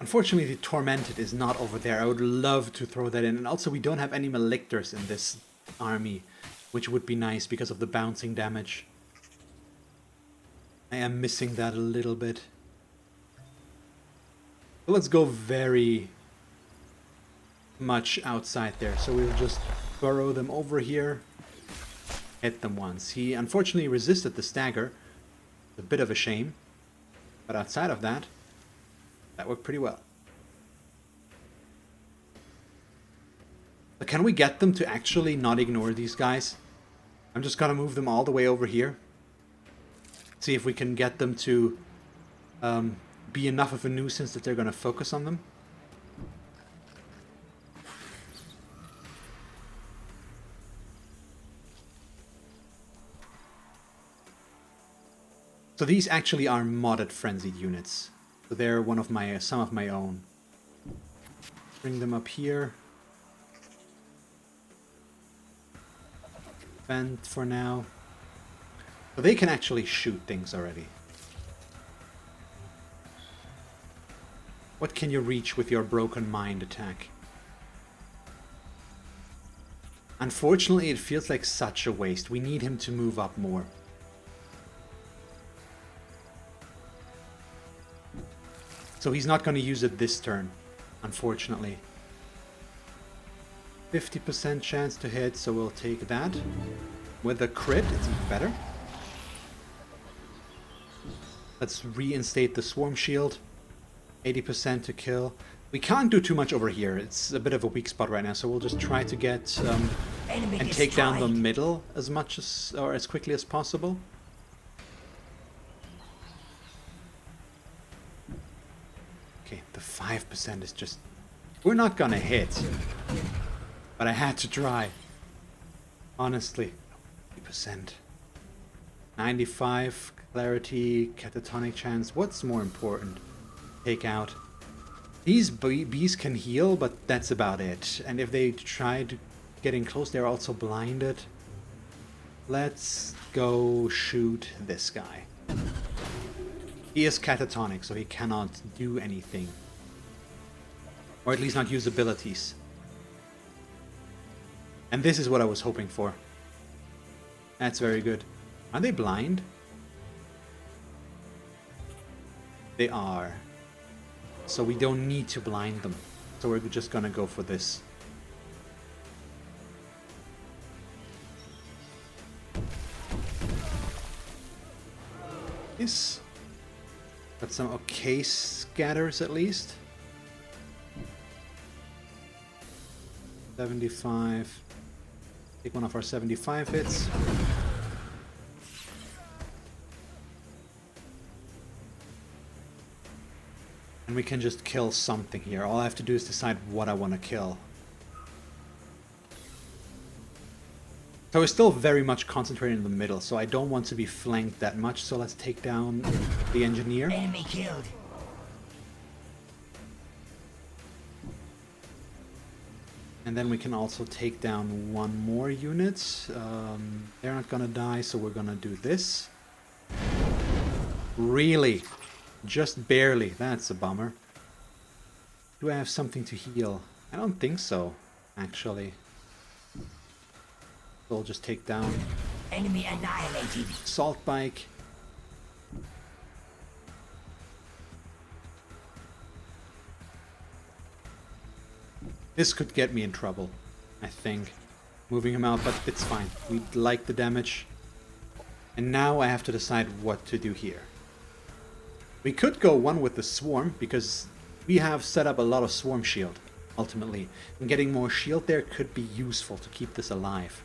Unfortunately, the Tormented is not over there. I would love to throw that in. And also, we don't have any Malictors in this army, which would be nice because of the bouncing damage. I am missing that a little bit. But let's go very much outside there. So we'll just burrow them over here. Hit them once. He unfortunately resisted the stagger. A bit of a shame. But outside of that, that worked pretty well. But can we get them to actually not ignore these guys? I'm just gonna move them all the way over here. See if we can get them to be enough of a nuisance that they're gonna focus on them. So these actually are modded frenzied units. So they're one of my some of my own. Bring them up here. Vent for now. So they can actually shoot things already. What can you reach with your broken mind attack? Unfortunately, it feels like such a waste. We need him to move up more. So he's not going to use it this turn, unfortunately. 50% chance to hit, so we'll take that. With a crit, it's even better. Let's reinstate the Swarm Shield. 80% to kill. We can't do too much over here. It's a bit of a weak spot right now, so we'll just try to get and take down the middle as much as, or as quickly as possible. Okay, the 5% is just... We're not gonna hit. But I had to try. Honestly. 50%. 95, clarity, catatonic chance. What's more important? Take out. These bees can heal, but that's about it. And if they try to getting close. They're also blinded. Let's go shoot this guy. He is catatonic, so he cannot do anything. Or at least not use abilities. And this is what I was hoping for. That's very good. Are they blind? They are. So we don't need to blind them. So we're just gonna go for this. Nice. Got some okay scatters at least. 75. Take one of our 75 hits. And we can just kill something here. All I have to do is decide what I want to kill. So we're still very much concentrated in the middle, so I don't want to be flanked that much. So let's take down the engineer. Enemy killed. And then we can also take down one more unit. They're not gonna die, so we're gonna do this. Really? Just barely. That's a bummer. Do I have something to heal? I don't think so, actually. So I'll just take down Enemy annihilated. Salt Bike. This could get me in trouble, I think. Moving him out, but it's fine. We like the damage. And now I have to decide what to do here. We could go one with the Swarm, because we have set up a lot of Swarm shield, ultimately. And getting more shield there could be useful to keep this alive.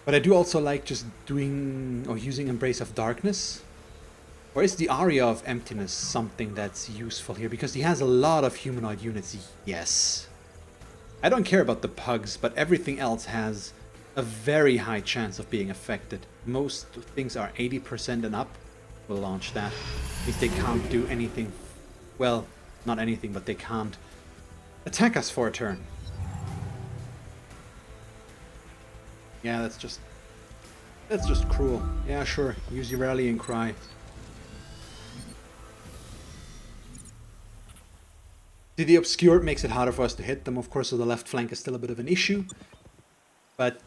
But I do also like just doing, or using Embrace of Darkness. Or is the Aria of Emptiness something that's useful here? Because he has a lot of humanoid units, yes. I don't care about the pugs, but everything else has a very high chance of being affected. Most things are 80% and up. We'll launch that. At least they can't do anything. Well, not anything, but they can't attack us for a turn. Yeah, that's just cruel. Yeah, sure. Use your rallying cry. The obscured makes it harder for us to hit them, of course, so the left flank is still a bit of an issue. But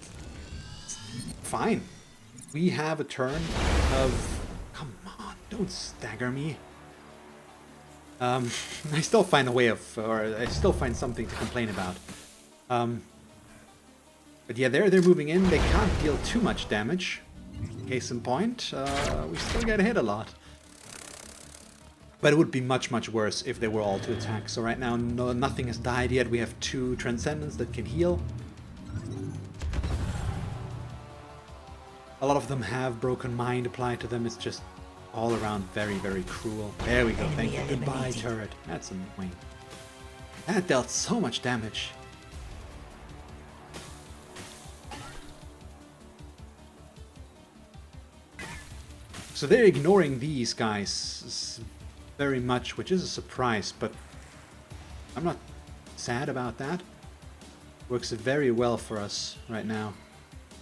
fine. We have a turn of... Come on, don't stagger me. I still find a way of... Or I still find something to complain about. But yeah, they're moving in. They can't deal too much damage. Case in point, we still get hit a lot. But it would be much, much worse if they were all to attack. So right now, nothing has died yet. We have 2 Transcendents that can heal. A lot of them have Broken Mind applied to them. It's just all around very, very cruel. There we go. Thank you. Goodbye, turret. That's annoying. That dealt so much damage. So they're ignoring these guys very much, which is a surprise, but I'm not sad about that. Works very well for us right now.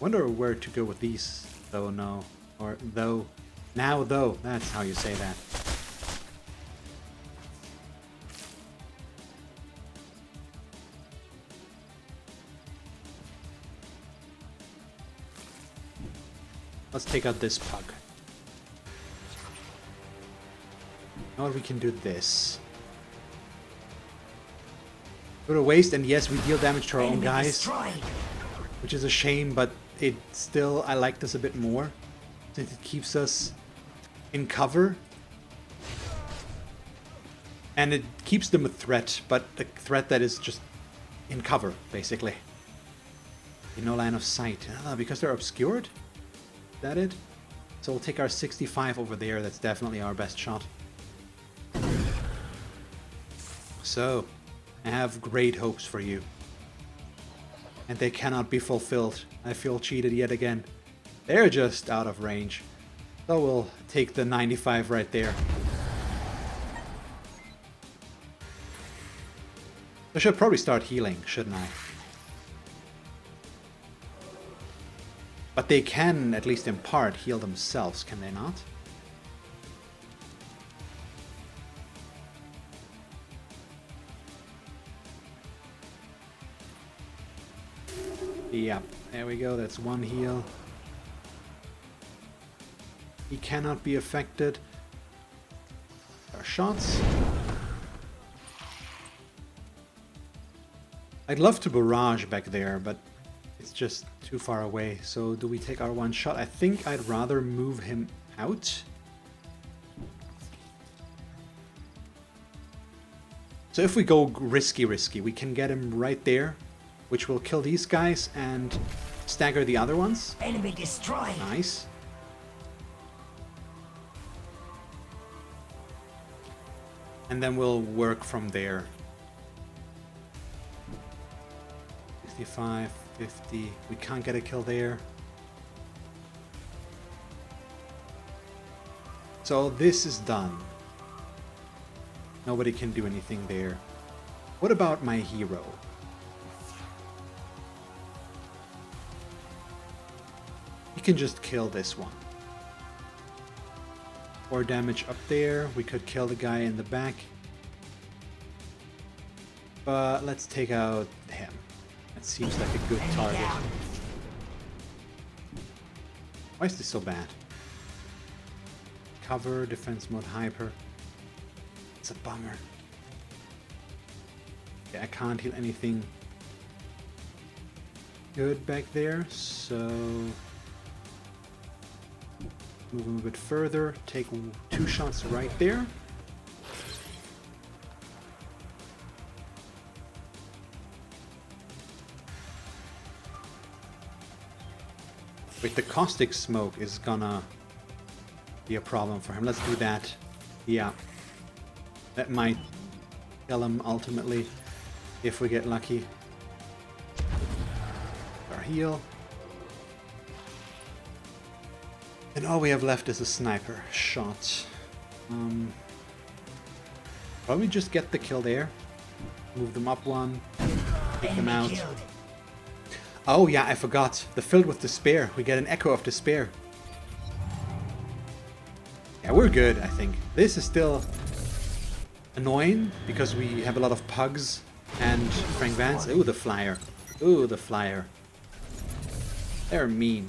Wonder where to go with these, though, no. Or though. Now, though. That's how you say that. Let's take out this pug. Or we can do this. Go to waste, and yes, we deal damage to our own guys. Which is a shame, but it still, I like this a bit more. Since it keeps us in cover. And it keeps them a threat, but a threat that is just in cover, basically. In no line of sight. Because they're obscured? Is that it? So we'll take our 65 over there. That's definitely our best shot. So, I have great hopes for you. And they cannot be fulfilled. I feel cheated yet again. They're just out of range. So we'll take the 95 right there. I should probably start healing, shouldn't I? But they can, at least in part, heal themselves, can they not? Yep, there we go, that's one heal. He cannot be affected. Our shots. I'd love to barrage back there, but it's just too far away. So do we take our one shot? I think I'd rather move him out. So if we go risky, we can get him right there, which will kill these guys and stagger the other ones. Enemy destroyed. Nice. And then we'll work from there. 65, 50. We can't get a kill there. So this is done. Nobody can do anything there. What about my hero? He can just kill this one. 4 damage up there. We could kill the guy in the back. But let's take out him. That seems like a good target. Why is this so bad? Cover, defense mode, hyper. It's a bummer. Yeah, I can't heal anything good back there, so move him a bit further, take 2 shots right there. Wait, the caustic smoke is gonna be a problem for him. Let's do that. Yeah. That might kill him ultimately, if we get lucky. Our heal. And all we have left is a sniper shot. Probably just get the kill there. Move them up one. Take them out. Oh yeah, I forgot. The Filled with Despair. We get an Echo of Despair. Yeah, we're good, I think. This is still annoying because we have a lot of pugs and Frank Vance. Ooh, the flyer. Ooh, the flyer. They're mean.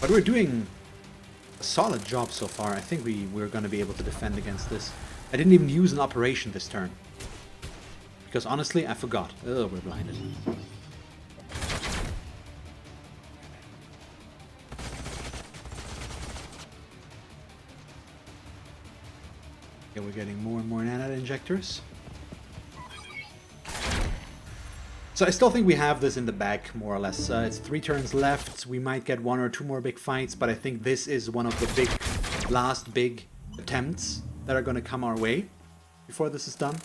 But we're doing a solid job so far. I think we're going to be able to defend against this. I didn't even use an operation this turn. Because honestly, I forgot. Oh, we're blinded. Okay, we're getting more and more nanite injectors. So I still think we have this in the bag, more or less. It's 3 turns left. We might get 1 or 2 more big fights, but I think this is one of the last big attempts that are going to come our way before this is done.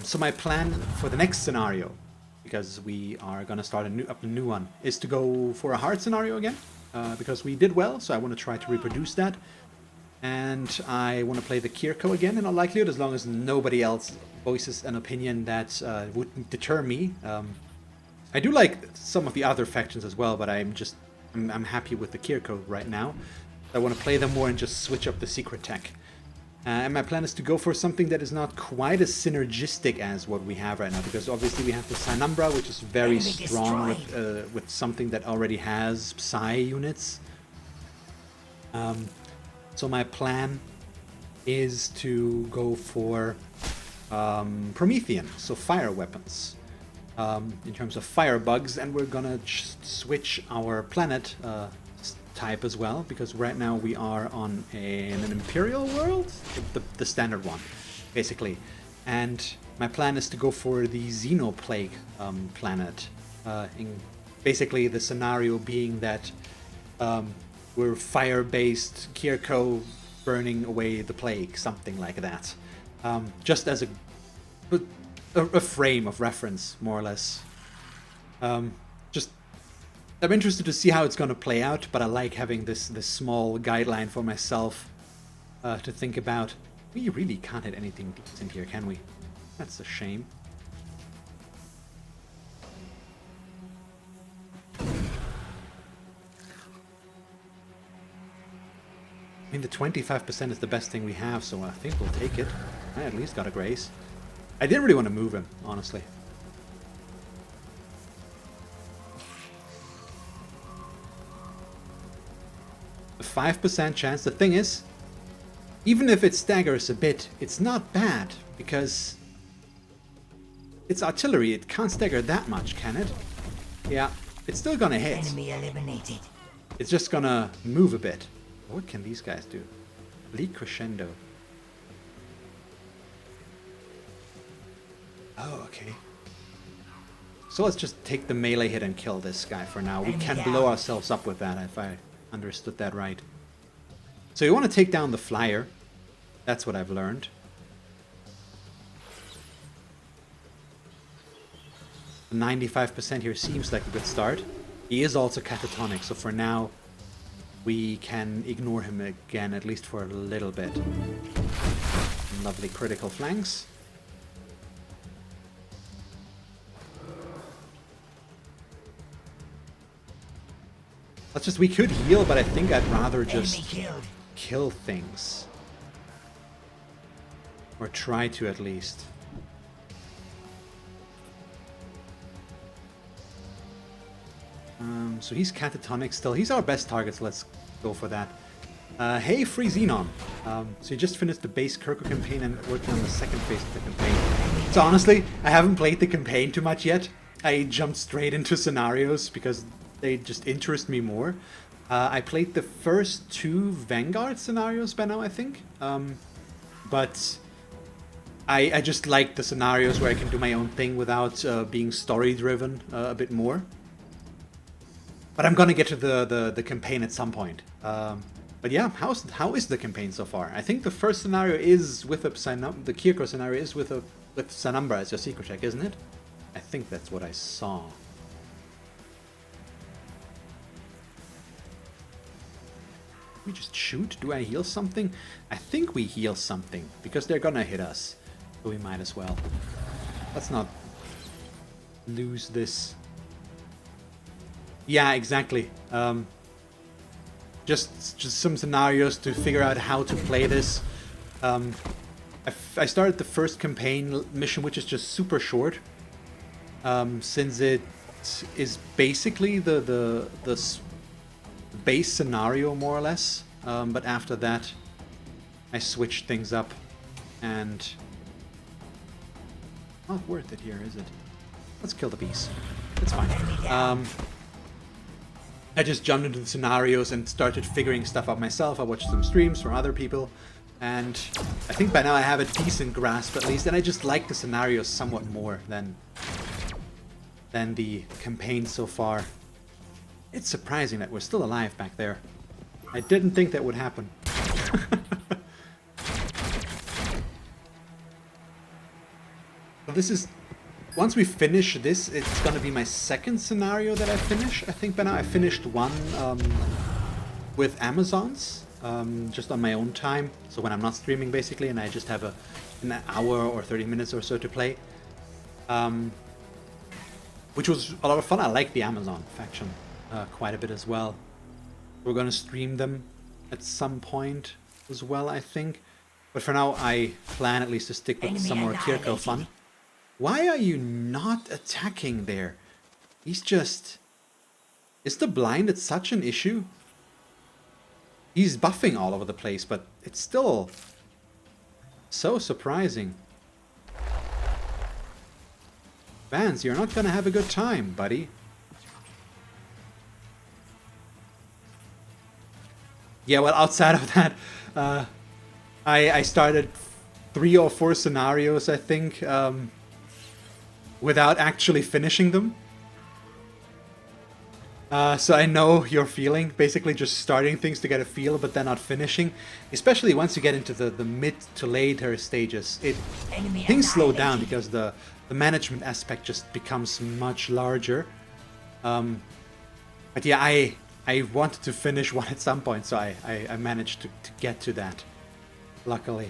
So my plan for the next scenario, because we are going to start a new one, is to go for a hard scenario again, because we did well, so I want to try to reproduce that. And I want to play the Kir'ko again in all likelihood, as long as nobody else voices an opinion that would deter me. I do like some of the other factions as well, but I'm happy with the Kir'ko right now. I want to play them more and just switch up the secret tech. And my plan is to go for something that is not quite as synergistic as what we have right now, because obviously we have the Psynumbra, which is very strong with something that already has Psy units. So my plan is to go for Promethean, so fire weapons, in terms of fire bugs, and we're gonna switch our planet type as well, because right now we are on an Imperial world, the standard one, basically. And my plan is to go for the Xenoplague planet, basically the scenario being that we're fire-based Kir'ko burning away the plague, something like that. Just as a frame of reference, more or less. I'm interested to see how it's going to play out, but I like having this small guideline for myself to think about. We really can't hit anything decent here, can we? That's a shame. I mean, the 25% is the best thing we have, so I think we'll take it. I at least got a grace. I didn't really want to move him, honestly. A 5% chance. The thing is, even if it staggers a bit, it's not bad, because it's artillery. It can't stagger that much, can it? Yeah, it's still gonna hit. Enemy eliminated. It's just gonna move a bit. What can these guys do? Bleak Crescendo. Oh, okay. So let's just take the melee hit and kill this guy for now. We can blow ourselves up with that, if I understood that right. So you want to take down the flyer. That's what I've learned. The 95% here seems like a good start. He is also catatonic, so for now we can ignore him again, at least for a little bit. Lovely critical flanks. Let's just, we could heal, but I think I'd rather just kill things. Or try to, at least. So he's catatonic still. He's our best target, so let's go for that. Hey, Free Xenon. So you just finished the base Kir'ko campaign and working on the second phase of the campaign. So honestly, I haven't played the campaign too much yet. I jumped straight into scenarios because they just interest me more. I played the first 2 Vanguard scenarios by now, I think. But I just like the scenarios where I can do my own thing without being story-driven a bit more. But I'm gonna get to the campaign at some point. But yeah, how is the campaign so far? I think the first scenario is with the Kir'ko scenario is with Psynumbra as your secret check, isn't it? I think that's what I saw. We just shoot? Do I heal something? I think we heal something, because they're gonna hit us. So we might as well. Let's not lose this. Yeah, exactly. Just some scenarios to figure out how to play this. I started the first campaign mission, which is just super short. Since it is basically the base scenario, more or less. But after that, I switched things up, and not worth it here, is it? Let's kill the beast. It's fine. I just jumped into the scenarios and started figuring stuff out myself. I watched some streams from other people, and I think by now I have a decent grasp at least, and I just like the scenarios somewhat more than the campaign so far. It's surprising that we're still alive back there. I didn't think that would happen. But this is... Once we finish this, it's gonna be my second scenario that I finish. I think by now I finished one with Amazons, just on my own time. So when I'm not streaming, basically, and I just have an hour or 30 minutes or so to play. Which was a lot of fun. I like the Amazon faction quite a bit as well. We're gonna stream them at some point as well, I think. But for now, I plan at least to stick with some more Kir'ko fun. Why are you not attacking there? He's just... Is the blind at such an issue? He's buffing all over the place, but it's still so surprising. Vance, you're not gonna have a good time, buddy. Yeah, well, outside of that, I started 3 or 4 scenarios, I think, without actually finishing them. So I know your feeling, basically just starting things to get a feel, but then not finishing. Especially once you get into the mid to later stages, things slow down because the management aspect just becomes much larger. But yeah, I wanted to finish one at some point, so I managed to get to that, luckily.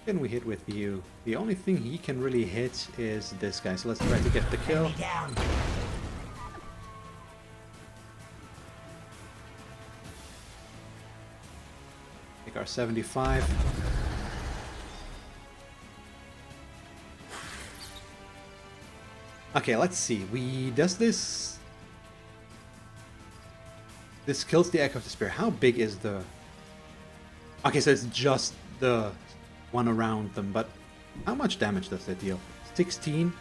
Can we hit with you? The only thing he can really hit is this guy. So let's try to get the kill. Enemy down. Take our 75. Okay, let's see. Does this kills the Echo of Despair. How big is the... Okay, so it's just the one around them, but how much damage does that deal? 16?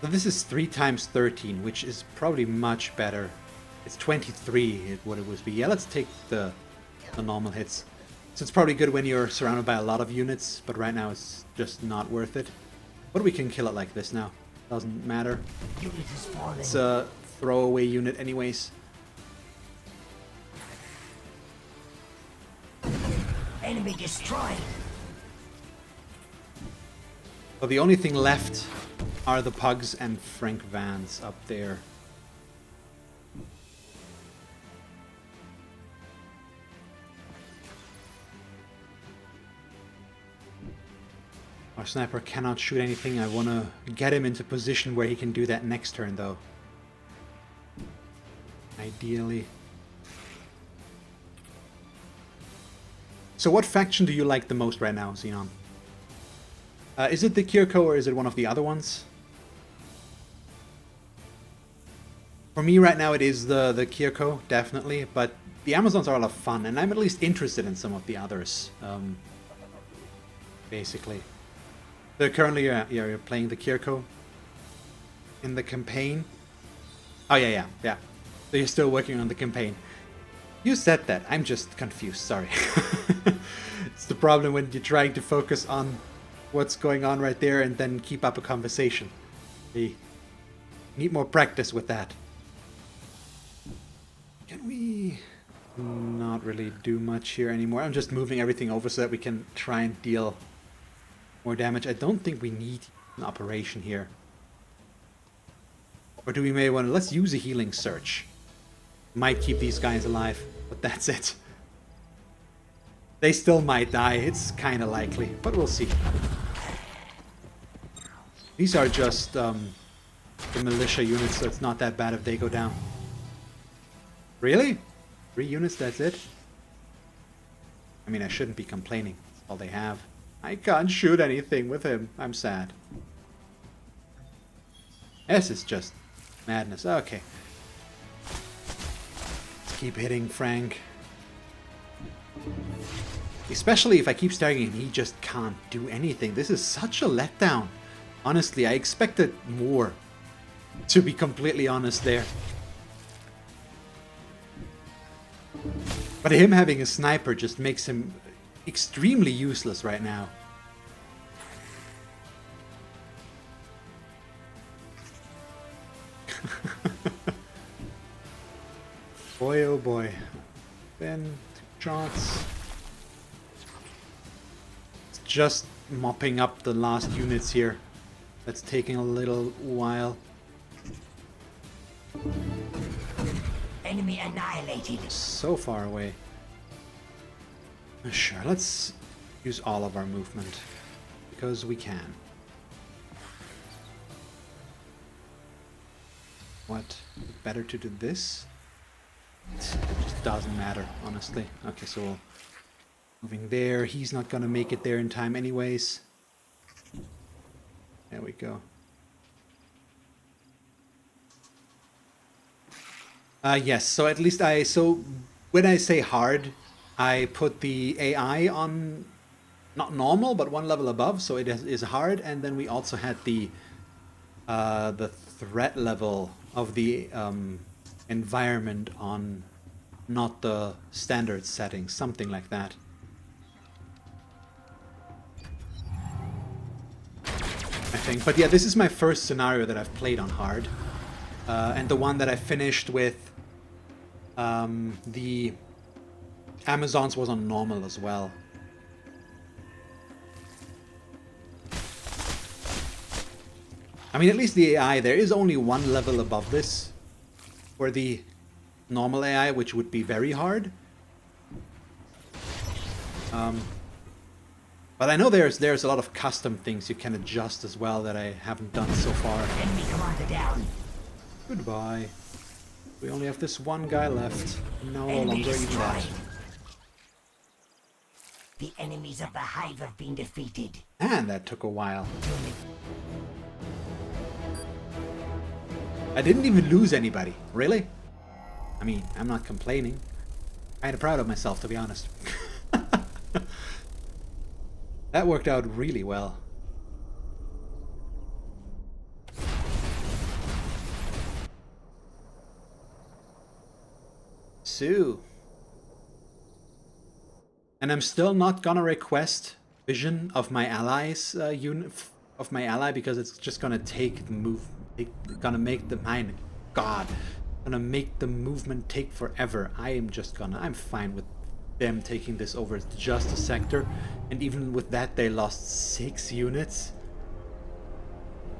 So this is 3 times 13, which is probably much better. It's 23 what it would be. Yeah, let's take the normal hits. So it's probably good when you're surrounded by a lot of units, but right now it's just not worth it. But we can kill it like this now. Doesn't matter. Unit is falling. It's a throwaway unit anyways. Enemy destroyed. So the only thing left are the Pugs and Frank Vance up there. Our sniper cannot shoot anything. I want to get him into position where he can do that next turn, though. Ideally. So what faction do you like the most right now, Xenon? Is it the Kir'ko or is it one of the other ones? For me right now it is the Kir'ko, definitely, but the Amazons are a lot of fun, and I'm at least interested in some of the others, basically. So currently you're playing the Kir'ko in the campaign. Oh yeah. So you're still working on the campaign. You said that, I'm just confused, sorry. It's the problem when you're trying to focus on what's going on right there and then keep up a conversation. You need more practice with that. Can we not really do much here anymore? I'm just moving everything over so that we can try and deal more damage. I don't think we need an operation here. Or do we maybe want to... Let's use a healing search. Might keep these guys alive, but that's it. They still might die, it's kind of likely, but we'll see. These are just the militia units, so it's not that bad if they go down. Really? 3 units, that's it? I mean, I shouldn't be complaining. That's all they have. I can't shoot anything with him. I'm sad. This is just madness. Okay. Let's keep hitting Frank. Especially if I keep staring and he just can't do anything. This is such a letdown. Honestly, I expected more. To be completely honest there. But him having a sniper just makes him extremely useless right now. Boy, oh boy. Then 2 shots. It's just mopping up the last units here. That's taking a little while. Enemy annihilated. So far away. Sure, let's use all of our movement. Because we can. What? Better to do this? It just doesn't matter, honestly. Okay, so we'll moving there. He's not gonna make it there in time anyways. There we go. Yes, so at least so when I say hard, I put the AI on not normal, but 1 level above, so it is hard, and then we also had the threat level of the environment on not the standard settings, something like that. I think, but yeah, this is my first scenario that I've played on hard, and the one that I finished with the Amazons was on normal as well. I mean, at least the AI, there is only 1 level above this for the normal AI, which would be very hard. But I know there's a lot of custom things you can adjust as well that I haven't done so far. Enemy commander down. Goodbye. We only have this one guy left. No Enemy longer even that. destroyed. The enemies of the hive have been defeated. And that took a while. I didn't even lose anybody. Really? I mean, I'm not complaining. Kinda proud of myself, to be honest. That worked out really well. So. And I'm still not gonna request vision of my allies unit of my ally because it's just gonna take the move. Gonna make the gonna make the movement take forever. I'm fine with them taking this over just a sector, and even with that they lost 6 units.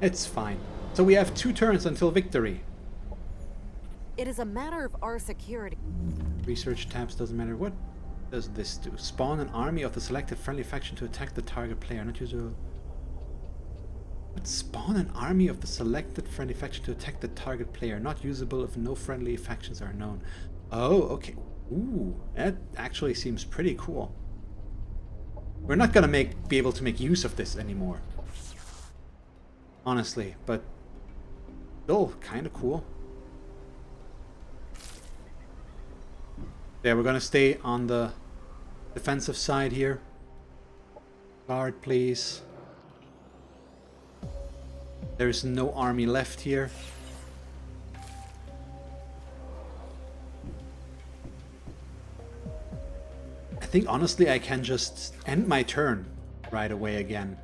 It's fine. So we have 2 turns until victory. It is a matter of our security. Research tabs doesn't matter. What does this do? Spawn an army of the selected friendly faction to attack the target player. Not usable. But spawn an army of the selected friendly faction to attack the target player. Not usable if no friendly factions are known. Oh, okay. Ooh, that actually seems pretty cool. We're not gonna be able to make use of this anymore. Honestly, but still kind of cool. Yeah, we're gonna stay on the defensive side here. Guard, please. There's no army left here. I think honestly I can just end my turn right away again.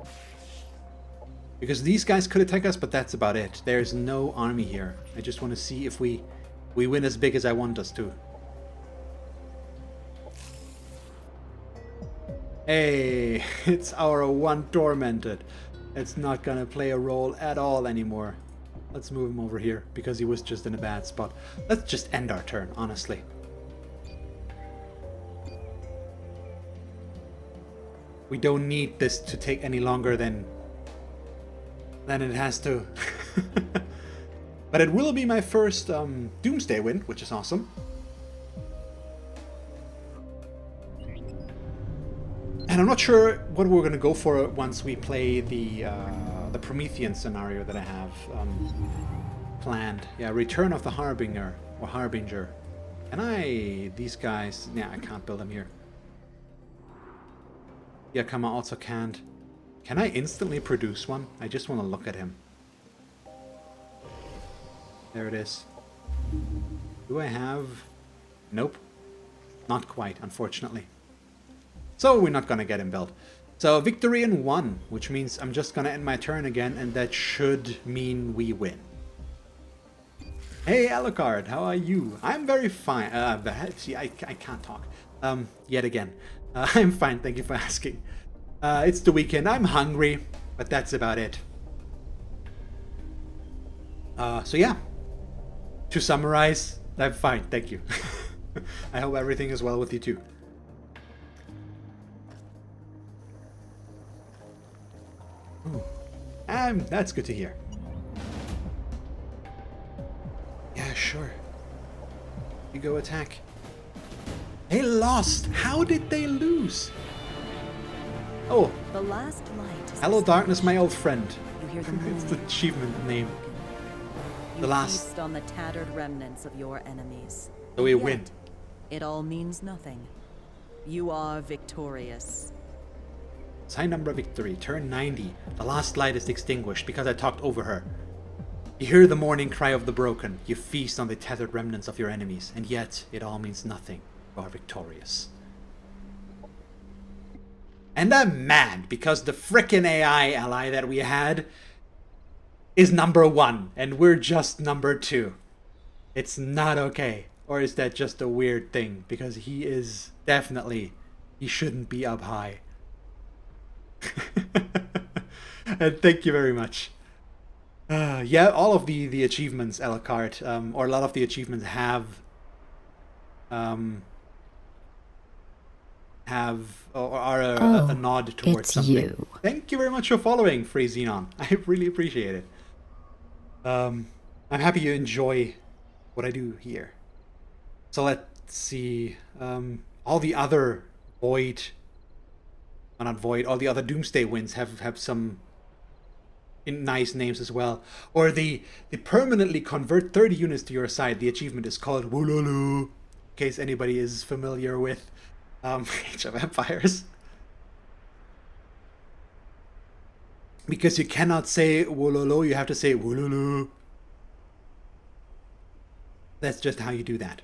Because these guys could attack us, but that's about it. There's no army here. I just want to see if we win as big as I want us to. Hey, it's our one tormented. It's not gonna play a role at all anymore. Let's move him over here because he was just in a bad spot. Let's just end our turn, honestly. We don't need this to take any longer than it has to. But it will be my first Doomsday win, which is awesome. And I'm not sure what we're going to go for once we play the Promethean scenario that I have planned. Yeah, Return of the Harbinger, or Harbinger. These guys, yeah, I can't build them here. Yakama also can't. Can I instantly produce one? I just want to look at him. There it is. Do I have... Nope. Not quite, unfortunately. So we're not gonna get him built. So victory in 1, which means I'm just gonna end my turn again, and that should mean we win. Hey Alucard, how are you? I'm very fine. See, I can't talk. Yet again. I'm fine, thank you for asking. It's the weekend, I'm hungry, but that's about it. So yeah. To summarize, I'm fine, thank you. I hope everything is well with you too. Ooh. That's good to hear. Yeah, sure. You go attack. They lost! How did they lose? Oh. The last light. Hello, darkness, my old friend. You hear the It's the achievement name. You The last. feast on the tattered remnants of your enemies. So we Yet, win. It all means nothing. You are victorious. Psynumbra victory. Turn 90. The last light is extinguished because I talked over her. You hear the mourning cry of the broken. You feast on the tattered remnants of your enemies. And yet, it all means nothing. You are victorious. And I'm mad because the frickin' AI ally that we had is number 1. And we're just number 2. It's not okay. Or is that just a weird thing? Because he is definitely... He shouldn't be up high. And thank you very much. Yeah, all of the achievements, Alucard, or a lot of the achievements have have or are a Oh, nod towards it's something. you. Thank you very much for following, Free Xenon. I really appreciate it. I'm happy you enjoy what I do here. So let's see. All the other Void, not Void, all the other Doomsday wins have some nice names as well. Or the permanently convert 30 units to your side. The achievement is called Wololo, in case anybody is familiar with Age of Empires. Because you cannot say Wololo, you have to say Wololo. That's just how you do that.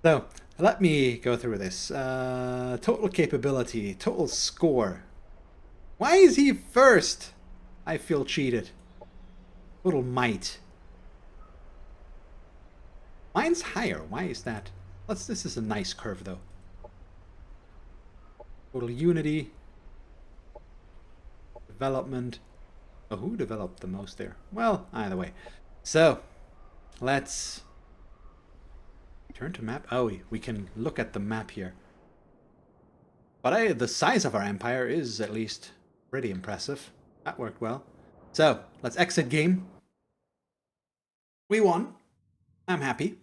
So, let me go through this. Total capability, total score. Why is he first? I feel cheated. Total might. Mine's higher. Why is that? This is a nice curve though. Total unity. Development. Oh, who developed the most there? Well, either way. So, let's turn to map. Oh, we can look at the map here. But the size of our empire is at least pretty impressive. That worked well. So, let's exit game. We won. I'm happy.